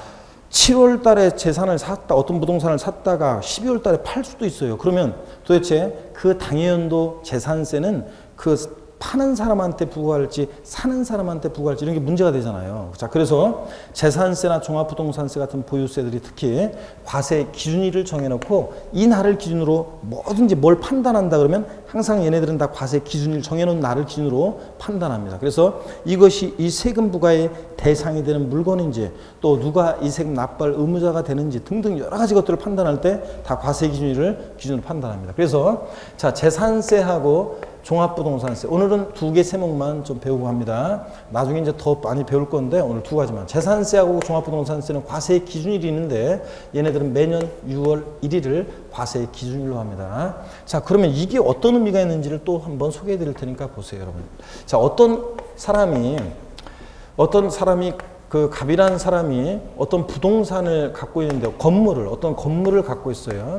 7월 달에 재산을 샀다, 어떤 부동산을 샀다가 12월 달에 팔 수도 있어요. 그러면 도대체 그 당해연도 재산세는 그 파는 사람한테 부과할지 사는 사람한테 부과할지 이런 게 문제가 되잖아요. 자, 그래서 재산세나 종합부동산세 같은 보유세들이 특히 과세 기준일을 정해놓고 이 날을 기준으로 뭐든지 뭘 판단한다 그러면 항상 얘네들은 다 과세 기준일 정해놓은 날을 기준으로 판단합니다. 그래서 이것이 이 세금 부과의 대상이 되는 물건인지 또 누가 이 세금 납부할 의무자가 되는지 등등 여러 가지 것들을 판단할 때 다 과세 기준일을 기준으로 판단합니다. 그래서 자, 재산세하고 종합부동산세. 오늘은 두 개 세목만 좀 배우고 합니다. 나중에 이제 더 많이 배울 건데 오늘 두 가지만. 재산세하고 종합부동산세는 과세 기준일이 있는데 얘네들은 매년 6월 1일을 과세 기준일로 합니다. 자, 그러면 이게 어떤 의미가 있는지를 또 한번 소개해 드릴 테니까 보세요, 여러분. 자, 어떤 사람이 그 갑이라는 사람이 어떤 부동산을 갖고 있는데 어떤 건물을 갖고 있어요.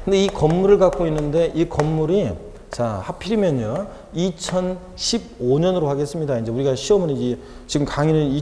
근데 이 건물을 갖고 있는데 이 건물이 자, 하필이면요, 2015년으로 하겠습니다. 이제 우리가 시험은 이제 지금 강의는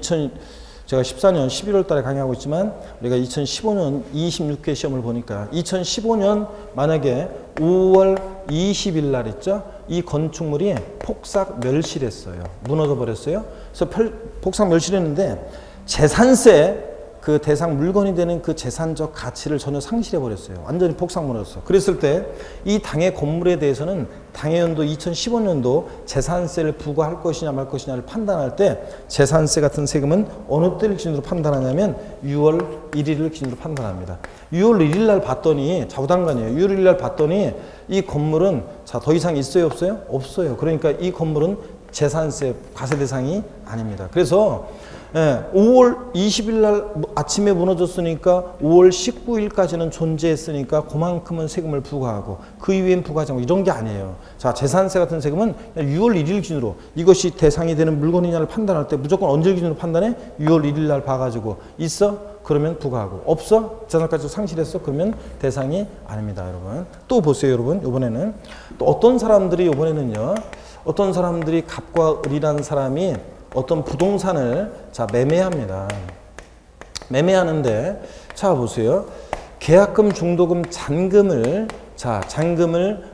제가 14년 11월 달에 강의하고 있지만 우리가 2015년 26회 시험을 보니까 2015년 만약에 5월 20일 날 있죠? 이 건축물이 폭삭 멸실했어요. 무너져 버렸어요. 그래서 폭삭 멸실했는데 재산세 그 대상 물건이 되는 그 재산적 가치를 전혀 상실해 버렸어요. 완전히 폭삭 무너졌어. 그랬을 때 이 당해 건물에 대해서는 당해연도 2015년도 재산세를 부과할 것이냐 말 것이냐를 판단할 때 재산세 같은 세금은 어느 때를 기준으로 판단하냐면 6월 1일을 기준으로 판단합니다. 6월 1일 날 봤더니 좌우당간이에요. 6월 1일 날 봤더니 이 건물은 자, 더 이상 있어요, 없어요? 없어요. 그러니까 이 건물은 재산세 과세 대상이 아닙니다. 그래서 5월 20일 날 아침에 무너졌으니까 5월 19일까지는 존재했으니까 그만큼은 세금을 부과하고 그 이후엔 부과하지 않고 이런 게 아니에요. 자, 재산세 같은 세금은 6월 1일 기준으로 이것이 대상이 되는 물건이냐를 판단할 때 무조건 언제 기준으로 판단해? 6월 1일 날 봐가지고 있어? 그러면 부과하고 없어? 재산까지 상실했어? 그러면 대상이 아닙니다, 여러분. 또 보세요, 여러분. 이번에는 또 어떤 사람들이 이번에는요, 어떤 사람들이 갑과 을이라는 사람이 어떤 부동산을 자, 매매합니다. 매매하는데 자, 보세요. 계약금, 중도금, 잔금을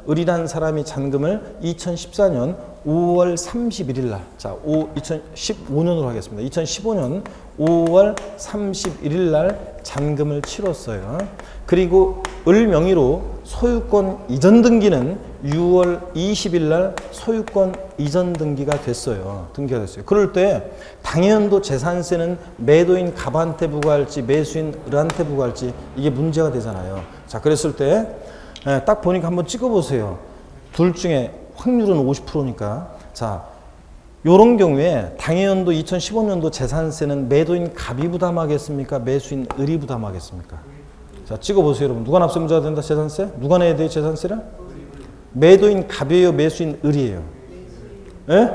을이라는 사람이 잔금을 2014년 5월 31일 날, 자, 2015년으로 하겠습니다. 2015년 5월 31일 날 잔금을 치렀어요. 그리고 을 명의로 소유권 이전 등기는 6월 20일 날 소유권 이전 등기가 됐어요. 그럴 때 당해연도 재산세는 매도인 갑한테 부과할지 매수인 을한테 부과할지 이게 문제가 되잖아요. 자, 그랬을 때 딱 보니까 한번 찍어보세요. 둘 중에 확률은 50%니까 자, 요런 경우에 당해연도 2015년도 재산세는 매도인 갑이 부담하겠습니까? 매수인 을이 부담하겠습니까? 자, 찍어보세요, 여러분. 누가 납세무자가 된다, 재산세? 누가 내야 돼요, 재산세를? 매도인 갑이에요, 매수인 을이에요? 예?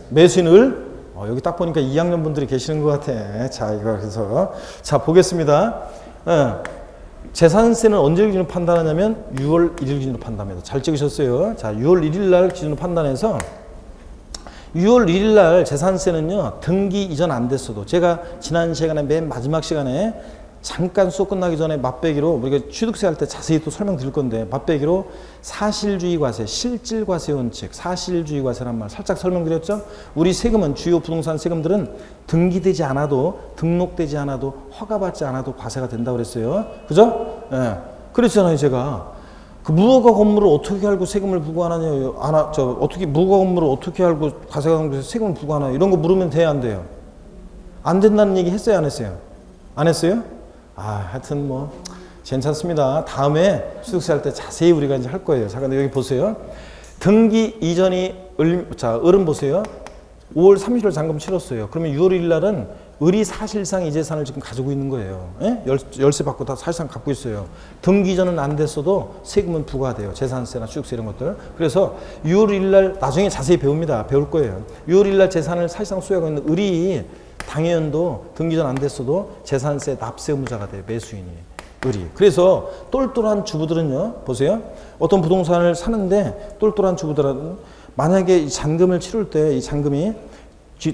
매수인 을? 여기 딱 보니까 2학년 분들이 계시는 것 같아. 자, 이거 그래서. 자, 보겠습니다. 재산세는 언제 기준으로 판단하냐면 6월 1일 기준으로 판단합니다. 잘 찍으셨어요. 자, 6월 1일 날 기준으로 판단해서 6월 1일 날 재산세는요, 등기 이전 안 됐어도 제가 지난 시간에 맨 마지막 시간에 잠깐 수업 끝나기 전에 맛배기로 우리가 취득세 할 때 자세히 또 설명드릴 건데 맛배기로 사실주의 과세, 실질 과세 원칙, 사실주의 과세란 말 살짝 설명드렸죠? 우리 세금은 주요 부동산 세금들은 등기되지 않아도 등록되지 않아도 허가받지 않아도 과세가 된다고 그랬어요. 그죠? 예. 그랬잖아요, 제가. 그 무허가 건물을 어떻게 알고 세금을 부과하느냐, 어떻게 무허가 건물을 어떻게 알고 과세가 되면서 세금을 부과하나 이런 거 물으면 돼야 안 돼요? 안 된다는 얘기 했어요, 안 했어요? 안 했어요? 하여튼 뭐 괜찮습니다. 다음에 취득세 할 때 자세히 우리가 이제 할 거예요. 잠깐 여기 보세요. 등기 이전이 을은 보세요. 5월 30일 잔금 치렀어요. 그러면 6월 1일 날은 을이 사실상 이 재산을 지금 가지고 있는 거예요. 예? 열세 받고 다 사실상 갖고 있어요. 등기 이전은 안 됐어도 세금은 부과돼요. 재산세나 취득세 이런 것들. 그래서 6월 1일 날 나중에 자세히 배웁니다. 배울 거예요. 6월 1일 날 재산을 사실상 소유하고 있는 을이 당연도 등기 전 안 됐어도 재산세 납세 의무자가 돼요. 매수인이. 을이. 그래서 똘똘한 주부들은요. 보세요. 어떤 부동산을 사는데 똘똘한 주부들은 만약에 이 잔금을 치를 때 이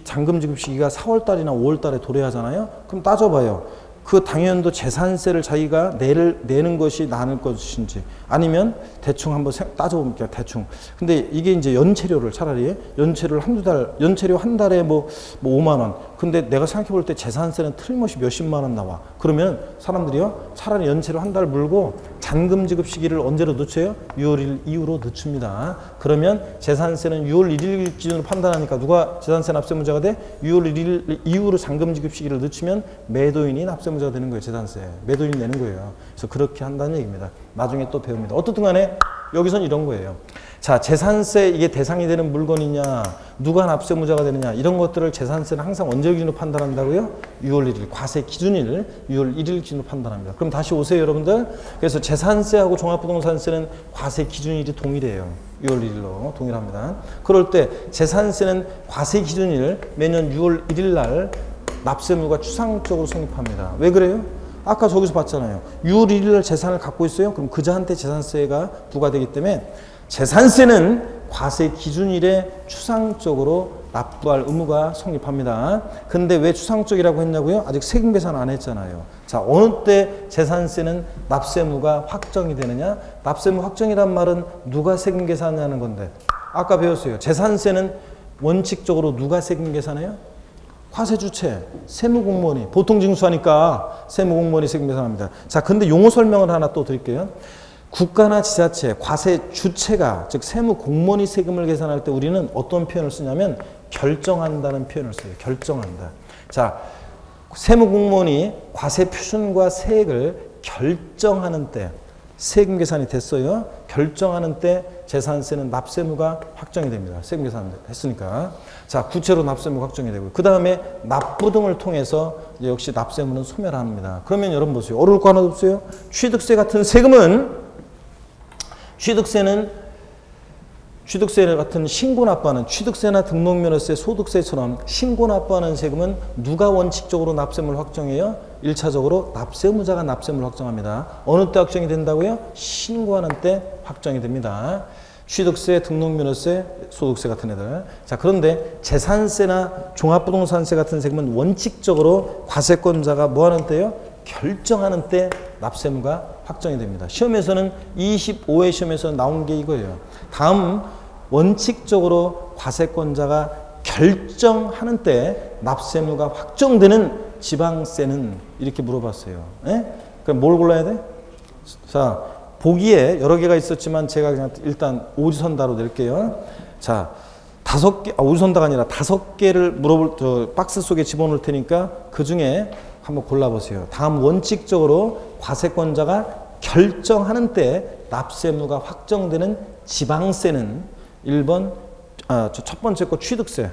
잔금 지급 시기가 4월 달이나 5월 달에 도래하잖아요. 그럼 따져봐요. 그 당연도 재산세를 자기가 내는 것이 나을 것인지 아니면 대충 한번 따져볼게요. 대충. 근데 이게 이제 연체료를 차라리 연체료를 연체료 한 달에 뭐 5만 원. 근데 내가 생각해 볼 때 재산세는 틀림없이 몇십만 원 나와. 그러면 사람들이요. 차라리 연체료 한 달 물고 잔금 지급 시기를 언제로 늦춰요? 6월 1일 이후로 늦춥니다. 그러면 재산세는 6월 1일 기준으로 판단하니까 누가 재산세 납세무자가 돼? 6월 1일 이후로 잔금 지급 시기를 늦추면 매도인이 납세무자가 되는 거예요. 재산세. 매도인이 내는 거예요. 그래서 그렇게 한다는 얘기입니다. 나중에 또 배웁니다. 어떻든 간에 여기선 이런 거예요. 자, 재산세 이게 대상이 되는 물건이냐, 누가 납세무자가 되느냐 이런 것들을 재산세는 항상 언제 기준으로 판단한다고요? 6월 1일, 과세 기준일 6월 1일 기준으로 판단합니다. 그럼 다시 오세요, 여러분들. 그래서 재산세하고 종합부동산세는 과세 기준일이 동일해요. 6월 1일로 동일합니다. 그럴 때 재산세는 과세 기준일 매년 6월 1일 날 납세무가 추상적으로 성립합니다. 왜 그래요? 아까 저기서 봤잖아요. 6월 1일 날 재산을 갖고 있어요. 그럼 그자한테 재산세가 부과되기 때문에 재산세는 과세 기준일에 추상적으로 납부할 의무가 성립합니다. 근데 왜 추상적이라고 했냐고요? 아직 세금 계산 안 했잖아요. 자, 어느 때 재산세는 납세무가 확정이 되느냐? 납세무 확정이란 말은 누가 세금 계산하는 건데 아까 배웠어요. 재산세는 원칙적으로 누가 세금 계산해요? 과세주체, 세무공무원이. 보통 징수하니까 세무공무원이 세금 계산합니다. 자, 근데 용어 설명을 하나 또 드릴게요. 국가나 지자체, 과세 주체가 즉 세무공무원이 세금을 계산할 때 우리는 어떤 표현을 쓰냐면 결정한다는 표현을 써요. 결정한다. 자, 세무공무원이 과세 표준과 세액을 결정하는 때 세금 계산이 됐어요. 결정하는 때 재산세는 납세무가 확정이 됩니다. 세금 계산 했으니까. 자, 구체로 납세무가 확정이 되고요. 그 다음에 납부 등을 통해서 이제 역시 납세무는 소멸합니다. 그러면 여러분 보세요. 어려울 거 하나도 없어요. 취득세 같은 세금은 취득세 같은 신고납부하는 취득세나 등록면허세, 소득세처럼 신고납부하는 세금은 누가 원칙적으로 납세무를 확정해요? 1차적으로 납세무자가 납세무를 확정합니다. 어느 때 확정이 된다고요? 신고하는 때 확정이 됩니다. 취득세, 등록면허세, 소득세 같은 애들. 자, 그런데 재산세나 종합부동산세 같은 세금은 원칙적으로 과세권자가 뭐 하는 때요? 결정하는 때 납세무가 확정이 됩니다. 시험에서는 25회 시험에서 나온 게 이거예요. 다음 원칙적으로 과세권자가 결정하는 때 납세무가 확정되는 지방세는 이렇게 물어봤어요. 예? 그럼 뭘 골라야 돼? 자, 보기에 여러 개가 있었지만 제가 그냥 일단 오리선다로 낼게요. 자, 5개, 오리선다가 아니라 5개를 박스 속에 집어넣을 테니까 그 중에 한번 골라보세요. 다음 원칙적으로 과세권자가 결정하는 때 납세무가 확정되는 지방세는 1번, 첫 번째 거 취득세.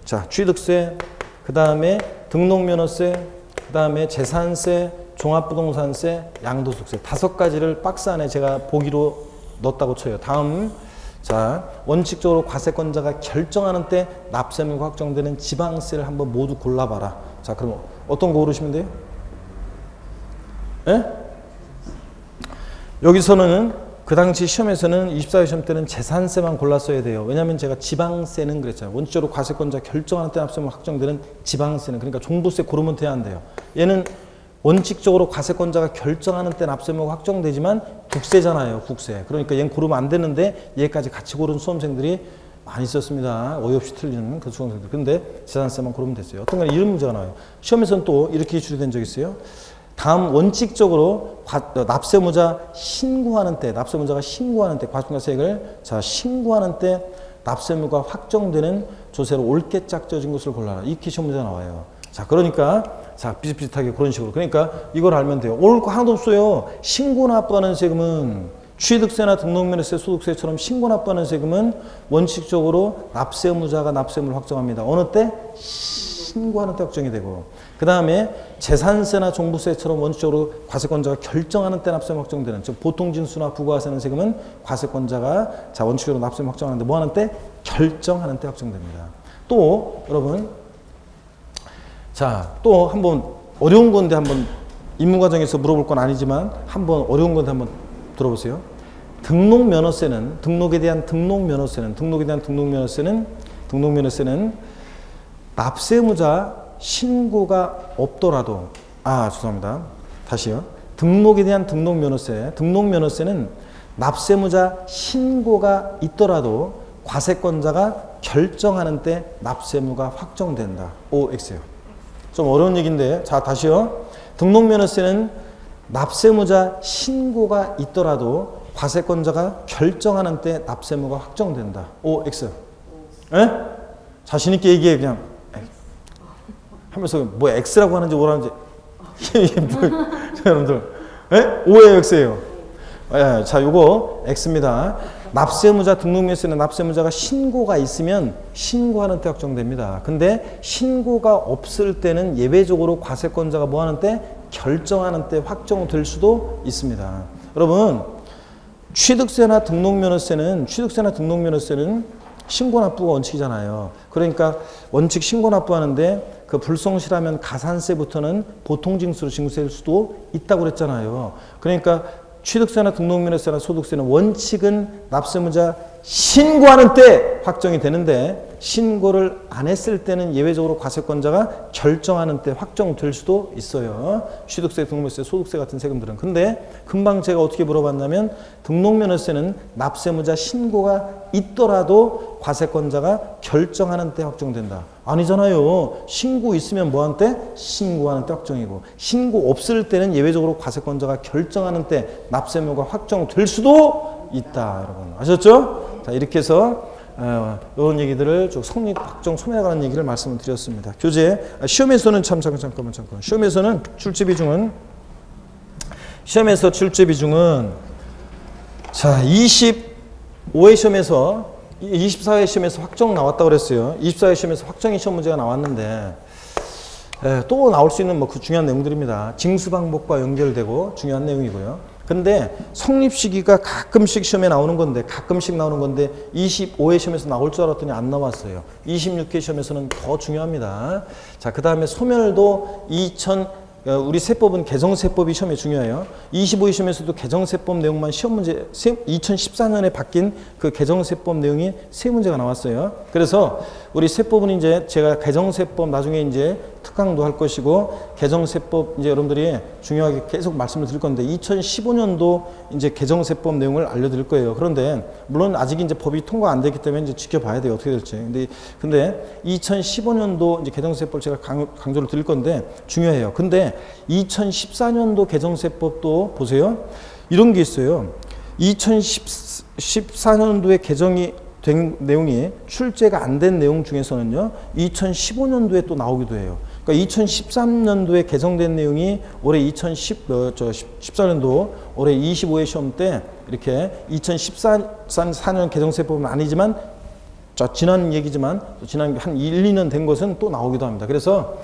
자, 취득세, 그 다음에 등록면허세, 그 다음에 재산세, 종합부동산세, 양도소득세 5가지를 박스 안에 제가 보기로 넣었다고 쳐요. 다음, 자, 원칙적으로 과세권자가 결정하는 때 납세무가 확정되는 지방세를 한번 모두 골라봐라. 자, 그럼 어떤 거 고르시면 돼요? 예? 여기서는 그 당시 시험에서는 24회 시험 때는 재산세만 골랐어야 돼요. 왜냐하면 제가 지방세는 그랬잖아요. 원칙적으로 과세권자 결정하는 때 납세무가 확정되는 지방세는, 그러니까 종부세 고르면 돼야 한대요. 얘는 원칙적으로 과세권자가 결정하는 때 납세무가 확정되지만 국세잖아요. 국세. 그러니까 얘는 고르면 안 되는데 얘까지 같이 고른 수험생들이 많이 있었습니다. 어이없이 틀리는 그 수험생들. 근데 재산세만 고르면 됐어요. 어떤 간에 이런 문제가 나와요. 시험에서는 또 이렇게 기출이 된 적이 있어요. 다음 원칙적으로 납세무자 신고하는 때, 납세무자가 신고하는 때, 과세권자세액을 자 신고하는 때 납세무가 확정되는 조세로 옳게 짝져진 것을 골라라. 이렇게 시험 문제가 나와요. 자, 그러니까 자 비슷비슷하게 그런 식으로. 그러니까 이걸 알면 돼요. 옳을 거 하나도 없어요. 신고 납부하는 세금은 취득세나 등록면허세, 소득세처럼 신고 납부하는 세금은 원칙적으로 납세무자가 납세무를 확정합니다. 어느 때? 신고하는 때 확정이 되고, 그 다음에 재산세나 종부세처럼 원칙적으로 과세권자가 결정하는 때 납세무 확정되는, 즉 보통징수나 부가세는 세금은 과세권자가 자 원칙적으로 납세무 확정하는데 뭐 하는 때? 결정하는 때 확정됩니다. 또 여러분, 자 또 한번 어려운 건데 한번 입문과정에서 물어볼 건 아니지만 한번 어려운 건데 한번 들어보세요. 등록면허세는 등록에 대한 등록면허세는 납세무자 신고가 없더라도, 죄송합니다. 다시요. 등록에 대한 등록면허세는 납세무자 신고가 있더라도 과세권자가 결정하는 때 납세무가 확정된다. OX요. 좀 어려운 얘기인데, 자 다시요. 등록면허세는 납세무자 신고가 있더라도 과세권자가 결정하는 때 납세무가 확정된다. OX. 에? 자신 있게 얘기해 그냥. 하면서 뭐 X라고 하는지 뭐라는지 이게 뭐 여러분들 O예요 X예요? 자 요거 X입니다. 납세무자 등록면허세는 납세무자가 신고가 있으면 신고하는 때 확정됩니다. 근데 신고가 없을 때는 예외적으로 과세권자가 뭐 하는 때? 결정하는 때 확정될 수도 있습니다. 여러분 취득세나 등록면허세는 신고 납부가 원칙이잖아요. 그러니까 원칙 신고 납부하는데 그 불성실하면 가산세부터는 보통징수로 징수될 수도 있다고 그랬잖아요. 그러니까 취득세나 등록면허세나 소득세는 원칙은 납세무자 신고하는 때 확정이 되는데 신고를 안 했을 때는 예외적으로 과세권자가 결정하는 때 확정될 수도 있어요. 취득세, 등록면허세, 소득세 같은 세금들은. 근데 금방 제가 어떻게 물어봤냐면 등록면허세는 납세무자 신고가 있더라도 과세권자가 결정하는 때 확정된다. 아니잖아요. 신고 있으면 뭐한 때? 신고하는 때 확정이고, 신고 없을 때는 예외적으로 과세권자가 결정하는 때 납세무가 확정될 수도 있다. 여러분 아셨죠? 자, 이렇게 해서 이런 얘기들을 쭉 성립, 확정, 소멸하는 얘기를 말씀을 드렸습니다. 교재 시험에서는 잠깐만. 시험에서는 출제 비중은 자 25회 시험에서 24회 시험에서 확정 나왔다고 그랬어요. 24회 시험에서 확정이 시험 문제가 나왔는데 또 나올 수 있는 뭐 그 중요한 내용들입니다. 징수 방법과 연결되고 중요한 내용이고요. 근데 성립 시기가 가끔씩 시험에 나오는 건데 25회 시험에서 나올 줄 알았더니 안 나왔어요. 26회 시험에서는 더 중요합니다. 자, 그 다음에 소멸도 우리 세법은 개정세법이 시험에 중요해요. 25회 시험에서도 개정세법 내용만 시험 문제, 2014년에 바뀐 그 개정세법 내용이 3문제가 나왔어요. 그래서 우리 세법은 이제 제가 개정세법 나중에 이제 특강도 할 것이고, 개정세법 이제 여러분들이 중요하게 계속 말씀을 드릴 건데, 2015년도 이제 개정세법 내용을 알려드릴 거예요. 그런데 물론 아직 이제 법이 통과 안 됐기 때문에 이제 지켜봐야 돼요. 어떻게 될지. 근데 2015년도 이제 개정세법 제가 강조를 드릴 건데 중요해요. 근데 2014년도 개정세법도 보세요. 이런 게 있어요. 2014년도에 개정이 된 내용이 출제가 안 된 내용 중에서는요, 2015년도에 또 나오기도 해요. 그러니까 2013년도에 개정된 내용이 올해 14년도 올해 25회 시험 때 이렇게 2014년 개정세법은 아니지만 지난 얘기지만 지난 한 1, 2년 된 것은 또 나오기도 합니다. 그래서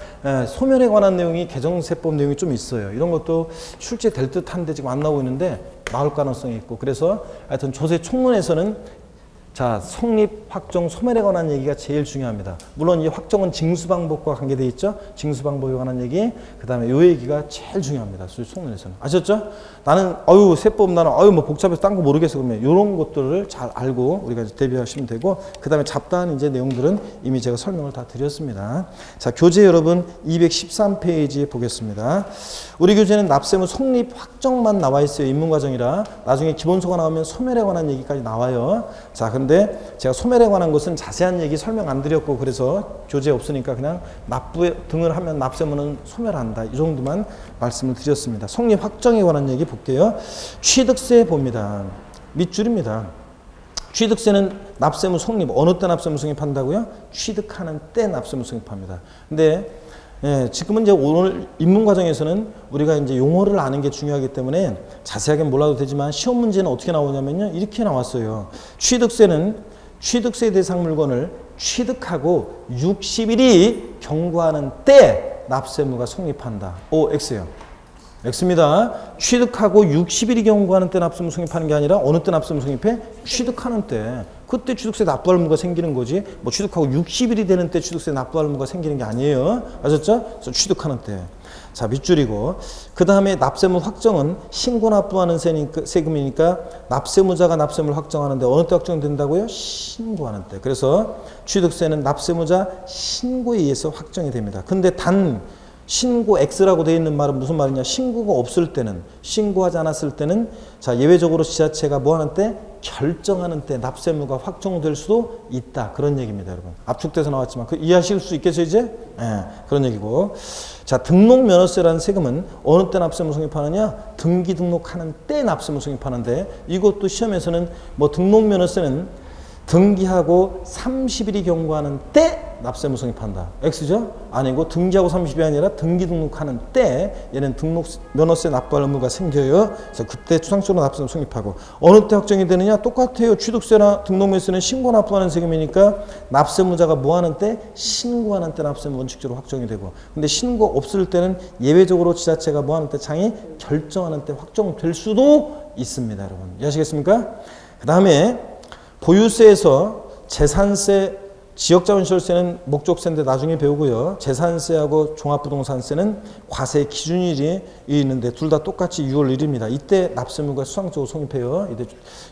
소멸에 관한 내용이 개정세법 내용이 좀 있어요. 이런 것도 출제될 듯한데 지금 안 나오고 있는데 나올 가능성이 있고, 그래서 하여튼 조세 총론에서는 자, 성립, 확정, 소멸에 관한 얘기가 제일 중요합니다. 물론 이 확정은 징수 방법과 관계되어 있죠. 징수 방법에 관한 얘기, 그 다음에 요 얘기가 제일 중요합니다. 총론에서는. 아셨죠? 나는 세법 나는 뭐 복잡해서 딴 거 모르겠어. 그러면 이런 것들을 잘 알고 우리가 이제 대비하시면 되고, 그 다음에 잡다한 이제 내용들은 이미 제가 설명을 다 드렸습니다. 자, 교재 여러분 213페이지 보겠습니다. 우리 교재는 납세무 성립, 확정만 나와 있어요. 입문과정이라. 나중에 기본소가 나오면 소멸에 관한 얘기까지 나와요. 자, 근데 제가 소멸에 관한 것은 자세한 얘기 설명 안 드렸고, 그래서 교재에 없으니까 그냥 납부 등을 하면 납세무는 소멸한다, 이 정도만 말씀을 드렸습니다. 성립 확정에 관한 얘기 볼게요. 취득세 봅니다. 밑줄입니다. 취득세는 납세무 성립, 어느 때 납세무 성립한다고요? 취득하는 때 납세무 성립합니다. 근데 지금은 이제 오늘 입문 과정에서는 우리가 이제 용어를 아는 게 중요하기 때문에 자세하게 몰라도 되지만 시험 문제는 어떻게 나오냐면요. 이렇게 나왔어요. 취득세는 취득세 대상 물건을 취득하고 60일이 경과하는 때 납세무가 성립한다. X예요. X입니다. 취득하고 60일이 경과하는 때 납세무 성립하는 게 아니라 어느 때 납세무 성립해? 취득하는 때. 그때 취득세 납부할 의무가 생기는 거지. 뭐 취득하고 60일이 되는 때 취득세 납부할 의무가 생기는 게 아니에요. 아셨죠? 그래서 취득하는 때. 자, 밑줄이고. 그 다음에 납세무 확정은 신고 납부하는 세금이니까 납세무자가 납세무를 확정하는데 어느 때 확정된다고요? 신고하는 때. 그래서 취득세는 납세무자 신고에 의해서 확정이 됩니다. 근데 단 신고 X라고 되어 있는 말은 무슨 말이냐? 신고가 없을 때는, 신고하지 않았을 때는, 자, 예외적으로 지자체가 뭐 하는 때? 결정하는 때 납세무가 확정될 수도 있다. 그런 얘기입니다, 여러분. 압축돼서 나왔지만 이해하실 수 있겠어요, 이제? 그런 얘기고. 자, 등록면허세라는 세금은 어느 때 납세무 성립하느냐? 등기 등록하는 때 납세무 성립하는데, 이것도 시험에서는 뭐 등록면허세는 등기하고 30일이 경과하는 때 납세무 성립한다. X죠? 아니고 등기하고 30일이 아니라 등기 등록하는 때 얘는 면허세 납부할 의무가 생겨요. 그래서 그때 추상적으로 납세무 성립하고, 어느 때 확정이 되느냐? 똑같아요. 취득세나 등록면세는 신고 납부하는 세금이니까 납세무자가 뭐 하는 때? 신고하는 때 납세무 원칙적으로 확정이 되고, 근데 신고 없을 때는 예외적으로 지자체가 뭐 하는 때? 장이 결정하는 때 확정될 수도 있습니다, 여러분. 이해하시겠습니까? 그 다음에 보유세에서 재산세, 지역자원시설세는 목적세인데 나중에 배우고요. 재산세하고 종합부동산세는 과세 기준일이 있는데 둘 다 똑같이 6월 1일입니다. 이때 납세무가 수상적으로 성립해요. 이때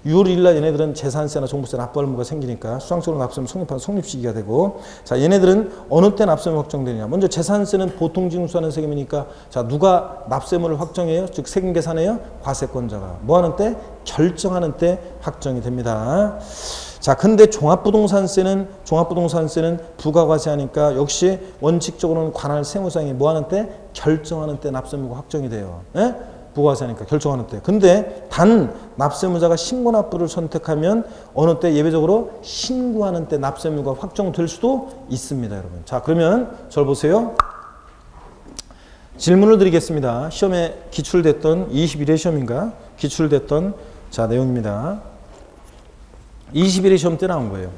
6월 1일 날 얘네들은 재산세나 종부세 납부할 의무가 생기니까 수상적으로 납세무 성립하는 성립 시기가 되고, 자, 얘네들은 어느 때 납세무 확정되느냐? 먼저 재산세는 보통 징수하는 세금이니까, 자, 누가 납세무를 확정해요? 즉 세금 계산해요? 과세권자가. 뭐 하는 때? 결정하는 때 확정이 됩니다. 자, 근데 종합부동산세는 부가과세하니까 역시 원칙적으로는 관할 세무상이 뭐 하는 때? 결정하는 때 납세무가 확정이 돼요. 예? 부가과세하니까 결정하는 때. 근데 단 납세무자가 신고 납부를 선택하면 어느 때? 예외적으로 신고하는 때 납세무가 확정될 수도 있습니다, 여러분. 자, 그러면 저를 보세요. 질문을 드리겠습니다. 시험에 기출됐던 21회 시험인가? 기출됐던 자, 내용입니다. 21회 시험 때 나온 거예요.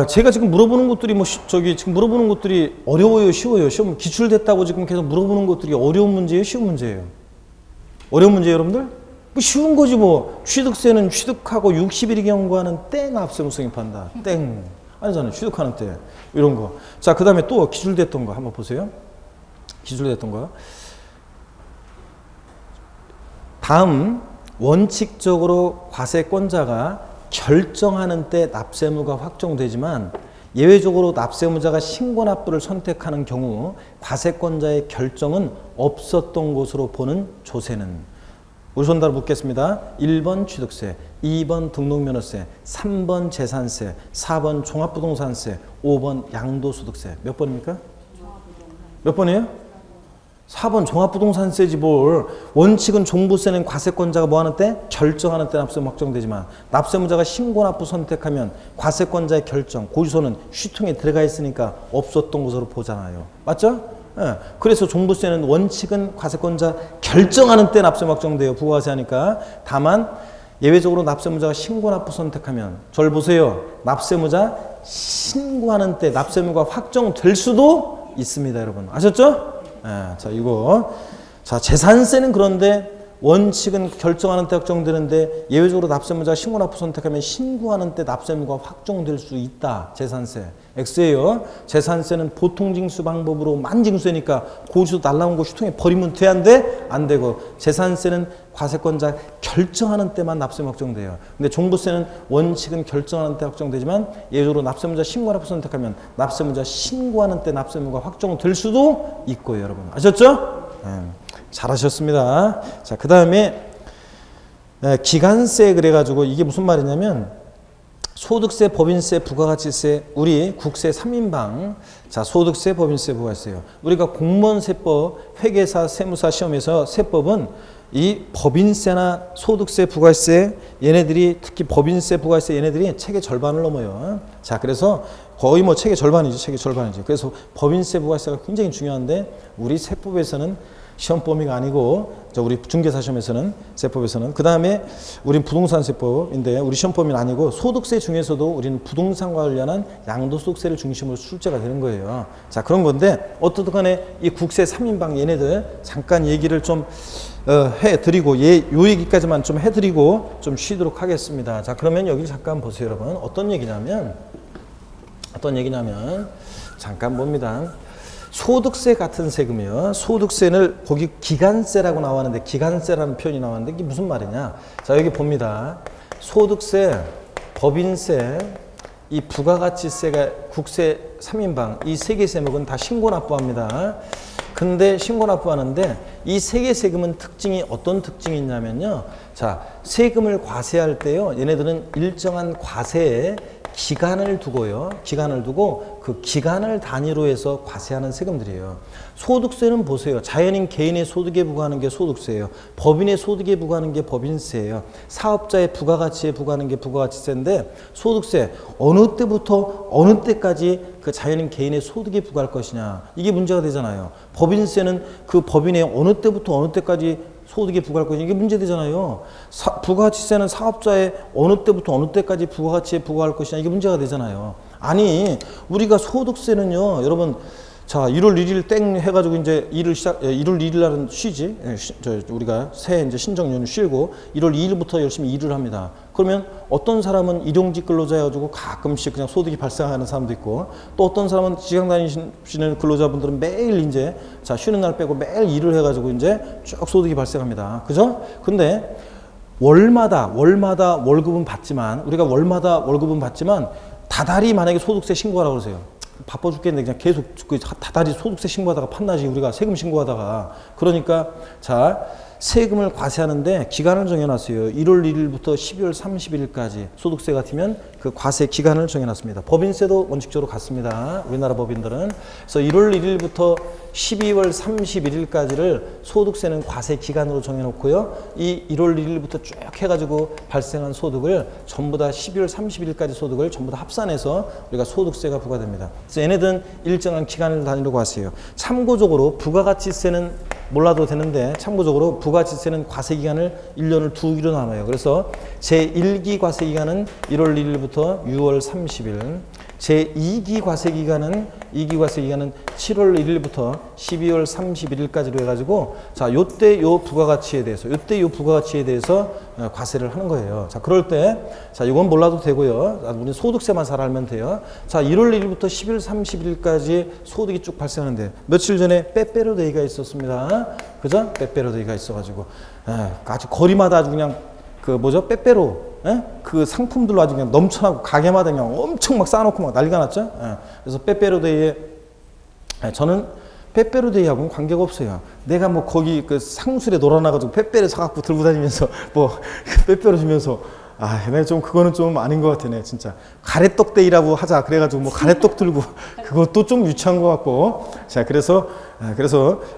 제가 지금 물어보는 것들이 지금 물어보는 것들이 어려워요, 쉬워요? 시험 기출됐다고 지금 계속 물어보는 것들이 어려운 문제예요, 쉬운 문제예요? 어려운 문제예요, 여러분들? 뭐 쉬운 거지 뭐. 취득세는 취득하고 60일이 경과하는 때 납세무 성립한다. 땡. 아니잖아요. 취득하는 때. 이런 거. 자, 그 다음에 또 기출됐던 거 한번 보세요. 기출됐던 거. 다음 원칙적으로 과세권자가 결정하는 때 납세무가 확정되지만 예외적으로 납세무자가 신고 납부를 선택하는 경우 과세권자의 결정은 없었던 것으로 보는 조세는, 우리 손다로 묻겠습니다. 1번 취득세, 2번 등록면허세, 3번 재산세, 4번 종합부동산세, 5번 양도소득세. 몇 번입니까? 몇 번이에요? 4번 종합부동산세지 뭘. 원칙은 종부세는 과세권자가 뭐 하는 때? 결정하는 때 납세무 확정되지만 납세무자가 신고 납부 선택하면 과세권자의 결정, 고지서는 쉬통에 들어가 있으니까 없었던 것으로 보잖아요. 맞죠? 예. 그래서 종부세는 원칙은 과세권자 결정하는 때 납세무 확정돼요. 부가과세하니까. 다만 예외적으로 납세무자가 신고납부 선택하면 저를 보세요. 납세무자 신고하는 때 납세무가 확정될 수도 있습니다. 여러분 아셨죠? 자 이거 자 재산세는 그런데 원칙은 결정하는 때 확정되는데 예외적으로 납세무자가 신고납부 선택하면 신고하는 때 납세무가 확정될 수 있다. 재산세 X예요. 재산세는 보통징수 방법으로만 징수하니까 고지서 날라온 거 휴통에 버리면 돼? 안 돼? 안 되고 재산세는 과세권자 결정하는 때만 납세무 확정돼요. 근데 종부세는 원칙은 결정하는 때 확정되지만 예외적으로 납세무자 신고납부 선택하면 납세무자 신고하는 때 납세무가 확정될 수도 있고요. 여러분 아셨죠? 잘하셨습니다. 자, 그 다음에 기간세 그래가지고 이게 무슨 말이냐면 소득세, 법인세, 부가가치세, 우리 국세 3인방 자 소득세, 법인세, 부가세요. 우리가 공무원세법, 회계사, 세무사 시험에서 세법은 이 법인세나 소득세, 부가세 얘네들이 특히 법인세, 부가세 얘네들이 책의 절반을 넘어요. 자 그래서 거의 뭐 책의 절반이죠. 책의 절반이죠. 그래서 법인세, 부가세가 굉장히 중요한데 우리 세법에서는 시험 범위가 아니고 우리 중개사 시험에서는 세법에서는 그 다음에 우린 부동산 세법인데 우리 시험 범위는 아니고 소득세 중에서도 우리는 부동산과 관련한 양도소득세를 중심으로 출제가 되는 거예요. 자 그런 건데 어떻든 간에 이 국세 3인방 얘네들 잠깐 얘기를 좀 해드리고 요 얘기까지만 좀 해드리고 좀 쉬도록 하겠습니다. 자 그러면 여기 잠깐 보세요 여러분. 어떤 얘기냐면 잠깐 봅니다. 소득세 같은 세금이요. 소득세는 거기 기간세라고 나왔는데 기간세라는 표현이 나왔는데 이게 무슨 말이냐. 자 여기 봅니다. 소득세, 법인세, 이 부가가치세가 국세 3인방 이 세 개 세목은 다 신고납부합니다. 근데 신고납부하는데 이 세 개 세금은 특징이 어떤 특징이 있냐면요. 자 세금을 과세할 때요. 얘네들은 일정한 과세에 기간을 두고요. 기간을 두고 그 기간을 단위로 해서 과세하는 세금들이에요. 소득세는 보세요. 자연인 개인의 소득에 부과하는 게 소득세예요. 법인의 소득에 부과하는 게 법인세예요. 사업자의 부가가치에 부과하는 게 부가가치세인데 소득세 어느 때부터 어느 때까지 그 자연인 개인의 소득에 부과할 것이냐. 이게 문제가 되잖아요. 법인세는 그 법인의 어느 때부터 어느 때까지 소득에 부과할 것이냐. 이게 문제되잖아요. 부가가치세는 사업자의 어느 때부터 어느 때까지 부가가치에 부과할 것이냐. 이게 문제가 되잖아요. 아니 우리가 소득세는요. 여러분 자 1월 1일 땡 해가지고 이제 일을 1월 1일 날은 쉬지. 우리가 새해 이제 신정 연휴 쉬고 1월 2일부터 열심히 일을 합니다. 그러면 어떤 사람은 일용직 근로자여가지고 가끔씩 그냥 소득이 발생하는 사람도 있고 또 어떤 사람은 직장 다니시는 근로자분들은 매일 이제 자 쉬는 날 빼고 매일 일을 해가지고 이제 쭉 소득이 발생합니다. 그죠? 근데 월마다 월급은 받지만 우리가 월마다 월급은 받지만 다달이 만약에 소득세 신고하라고 그러세요. 바빠 죽겠는데 그냥 계속 다달이 소득세 신고하다가 판나지 우리가 세금 신고하다가 그러니까 자 세금을 과세하는데 기간을 정해놨어요. 1월 1일부터 12월 31일까지 소득세 같으면 그 과세 기간을 정해놨습니다. 법인세도 원칙적으로 같습니다. 우리나라 법인들은. 그래서 1월 1일부터 12월 31일까지를 소득세는 과세 기간으로 정해놓고요. 이 1월 1일부터 쭉 해가지고 발생한 소득을 전부 다 12월 31일까지 소득을 전부 다 합산해서 우리가 소득세가 부과됩니다. 그래서 얘네들은 일정한 기간을 단위로 과세해요. 참고적으로 부가가치세는 몰라도 되는데 참고적으로 부가가치세는 과세기간을 1년을 두 기로 나눠요. 그래서 제1기 과세기간은 1월 1일부터 6월 30일 제2기 과세기간은 7월 1일부터 12월 31일까지로 해가지고 자 요때 요 부가가치에 대해서 과세를 하는 거예요. 자 그럴 때 자 이건 몰라도 되고요. 우리는 소득세만 잘 알면 돼요. 자 1월 1일부터 12월 30일까지 소득이 쭉 발생하는데 며칠 전에 빼빼로데이가 있었습니다. 그죠? 빼빼로데이가 있어가지고 아주 거리마다 아주 그냥 그 뭐죠? 빼빼로 그 상품들로 아주 그냥 넘쳐나고 가게마다 그냥 엄청 막 쌓아놓고 막 난리가 났죠. 그래서 빼빼로데이에 저는 빼빼로데이하고는 관계가 없어요. 내가 뭐 거기 그 상술에 놀아나가지고 빼빼로 사갖고 들고 다니면서 뭐 빼빼로 주면서 내가 좀 그거는 좀 아닌 것 같아. 진짜 가래떡데이라고 하자 그래가지고 뭐 가래떡 들고 그것도 좀 유치한 것 같고 자 그래서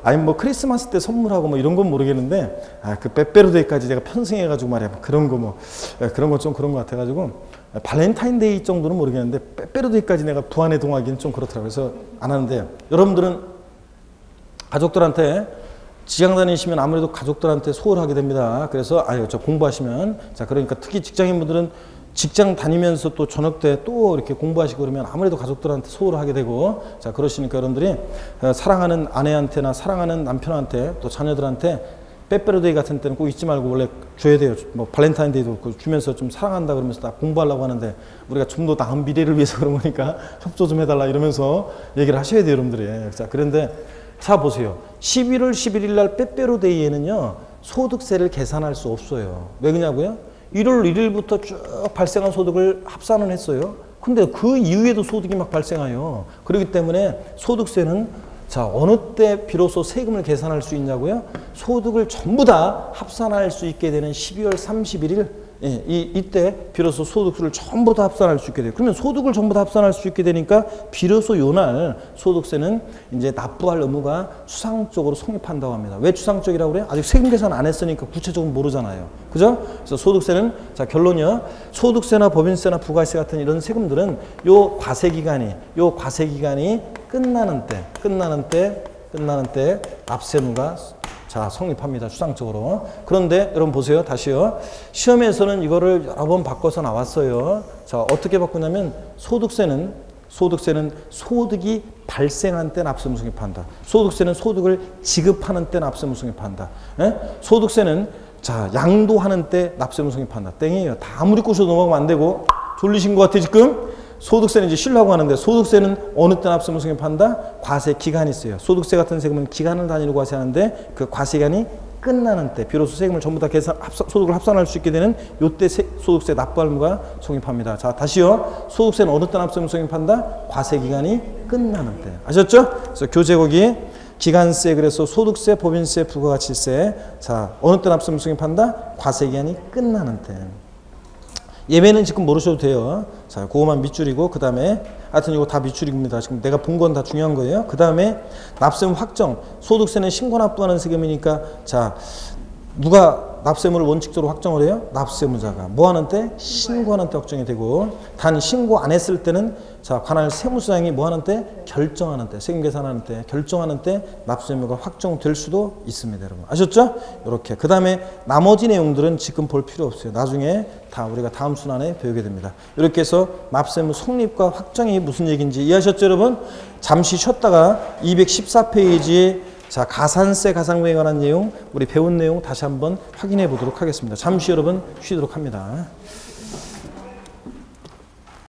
아니 뭐 크리스마스 때 선물하고 뭐 이런 건 모르겠는데 그 빼빼로데이까지 내가 편승해가지고 말이야 그런 거 뭐 그런 거 좀 그런 것 같아가지고 발렌타인데이 정도는 모르겠는데 빼빼로데이까지 내가 부안에 동하기는 좀 그렇더라고요. 그래서 안 하는데 여러분들은 가족들한테 직장 다니시면 아무래도 가족들한테 소홀하게 됩니다. 그래서 저 공부하시면 자 그러니까 특히 직장인분들은 직장 다니면서 또 저녁 때 또 이렇게 공부하시고 그러면 아무래도 가족들한테 소홀하게 되고 자 그러시니까 여러분들이 사랑하는 아내한테나 사랑하는 남편한테 또 자녀들한테 빼빼로데이 같은 때는 꼭 잊지 말고 원래 줘야 돼요. 뭐 발렌타인데이도 주면서 좀 사랑한다 그러면서 나 공부하려고 하는데 우리가 좀 더 나은 미래를 위해서 그런 거니까 협조 좀 해달라 이러면서 얘기를 하셔야 돼요, 여러분들이. 자 그런데 자 보세요. 11월 11일 날 빼빼로데이에는요 소득세를 계산할 수 없어요. 왜 그러냐고요? 1월 1일부터 쭉 발생한 소득을 합산을 했어요. 근데 그 이후에도 소득이 막 발생해요. 그렇기 때문에 소득세는 자 어느 때 비로소 세금을 계산할 수 있냐고요? 소득을 전부 다 합산할 수 있게 되는 12월 31일 이때 비로소 소득세를 전부 다 합산할 수 있게 돼요. 그러면 소득을 전부 다 합산할 수 있게 되니까 비로소 요날 소득세는 이제 납부할 의무가 추상적으로 성립한다고 합니다. 왜 추상적이라고 그래요? 아직 세금 계산 안 했으니까 구체적으로 모르잖아요. 그죠? 그래서 소득세는 자 결론이요. 소득세나 법인세나 부가세 같은 이런 세금들은 요 과세 기간이 끝나는 때 납세 의무가 자 성립합니다. 추상적으로. 그런데 여러분 보세요. 다시요. 시험에서는 이거를 여러 번 바꿔서 나왔어요. 자 어떻게 바꾸냐면 소득세는 소득이 발생한 때 납세 의무 성립한다. 소득세는 소득을 지급하는 때 납세 의무 성립한다. 소득세는 자 양도하는 때 납세 의무 성립한다. 땡이에요. 다 아무리 꼬셔도 넘어가면 안 되고 졸리신 것 같아 지금. 소득세는 이제 쉬려고 하는데 소득세는 어느 때 납세 의무 성립한다? 과세 기간이 있어요. 소득세 같은 세금은 기간을 단위로 과세하는데 그 과세 기간이 끝나는 때 비로소 세금을 전부 다 소득을 합산할 수 있게 되는 요때 소득세 납부할 의무가 성립합니다. 자 다시요. 소득세는 어느 때 납세 의무 성립한다? 과세 기간이 끝나는 때. 아셨죠? 그래서 교재 거기 기간세 그래서 소득세, 법인세, 부가가치세 자 어느 때 납세 의무 성립한다? 과세 기간이 끝나는 때. 예외는 지금 모르셔도 돼요. 자, 그거만 밑줄이고, 그 다음에, 하여튼 이거 다 밑줄입니다. 지금 내가 본 건 다 중요한 거예요. 그 다음에, 납세의무 확정. 소득세는 신고 납부하는 세금이니까, 자, 누가 납세의무를 원칙적으로 확정을 해요? 납세의무자가. 뭐 하는 때? 신고하는 때 확정이 되고, 단 신고 안 했을 때는, 자, 관할 세무서장이 뭐 하는 때? 결정하는 때, 세금 계산하는 때, 결정하는 때 납세의무가 확정될 수도 있습니다, 여러분. 아셨죠? 이렇게. 그 다음에 나머지 내용들은 지금 볼 필요 없어요. 나중에 다 우리가 다음 순환에 배우게 됩니다. 이렇게 해서 납세의무 성립과 확정이 무슨 얘기인지 이해하셨죠, 여러분? 잠시 쉬었다가 214페이지에 자, 가산세 가상명에 관한 내용, 우리 배운 내용 다시 한번 확인해 보도록 하겠습니다. 잠시 여러분 쉬도록 합니다.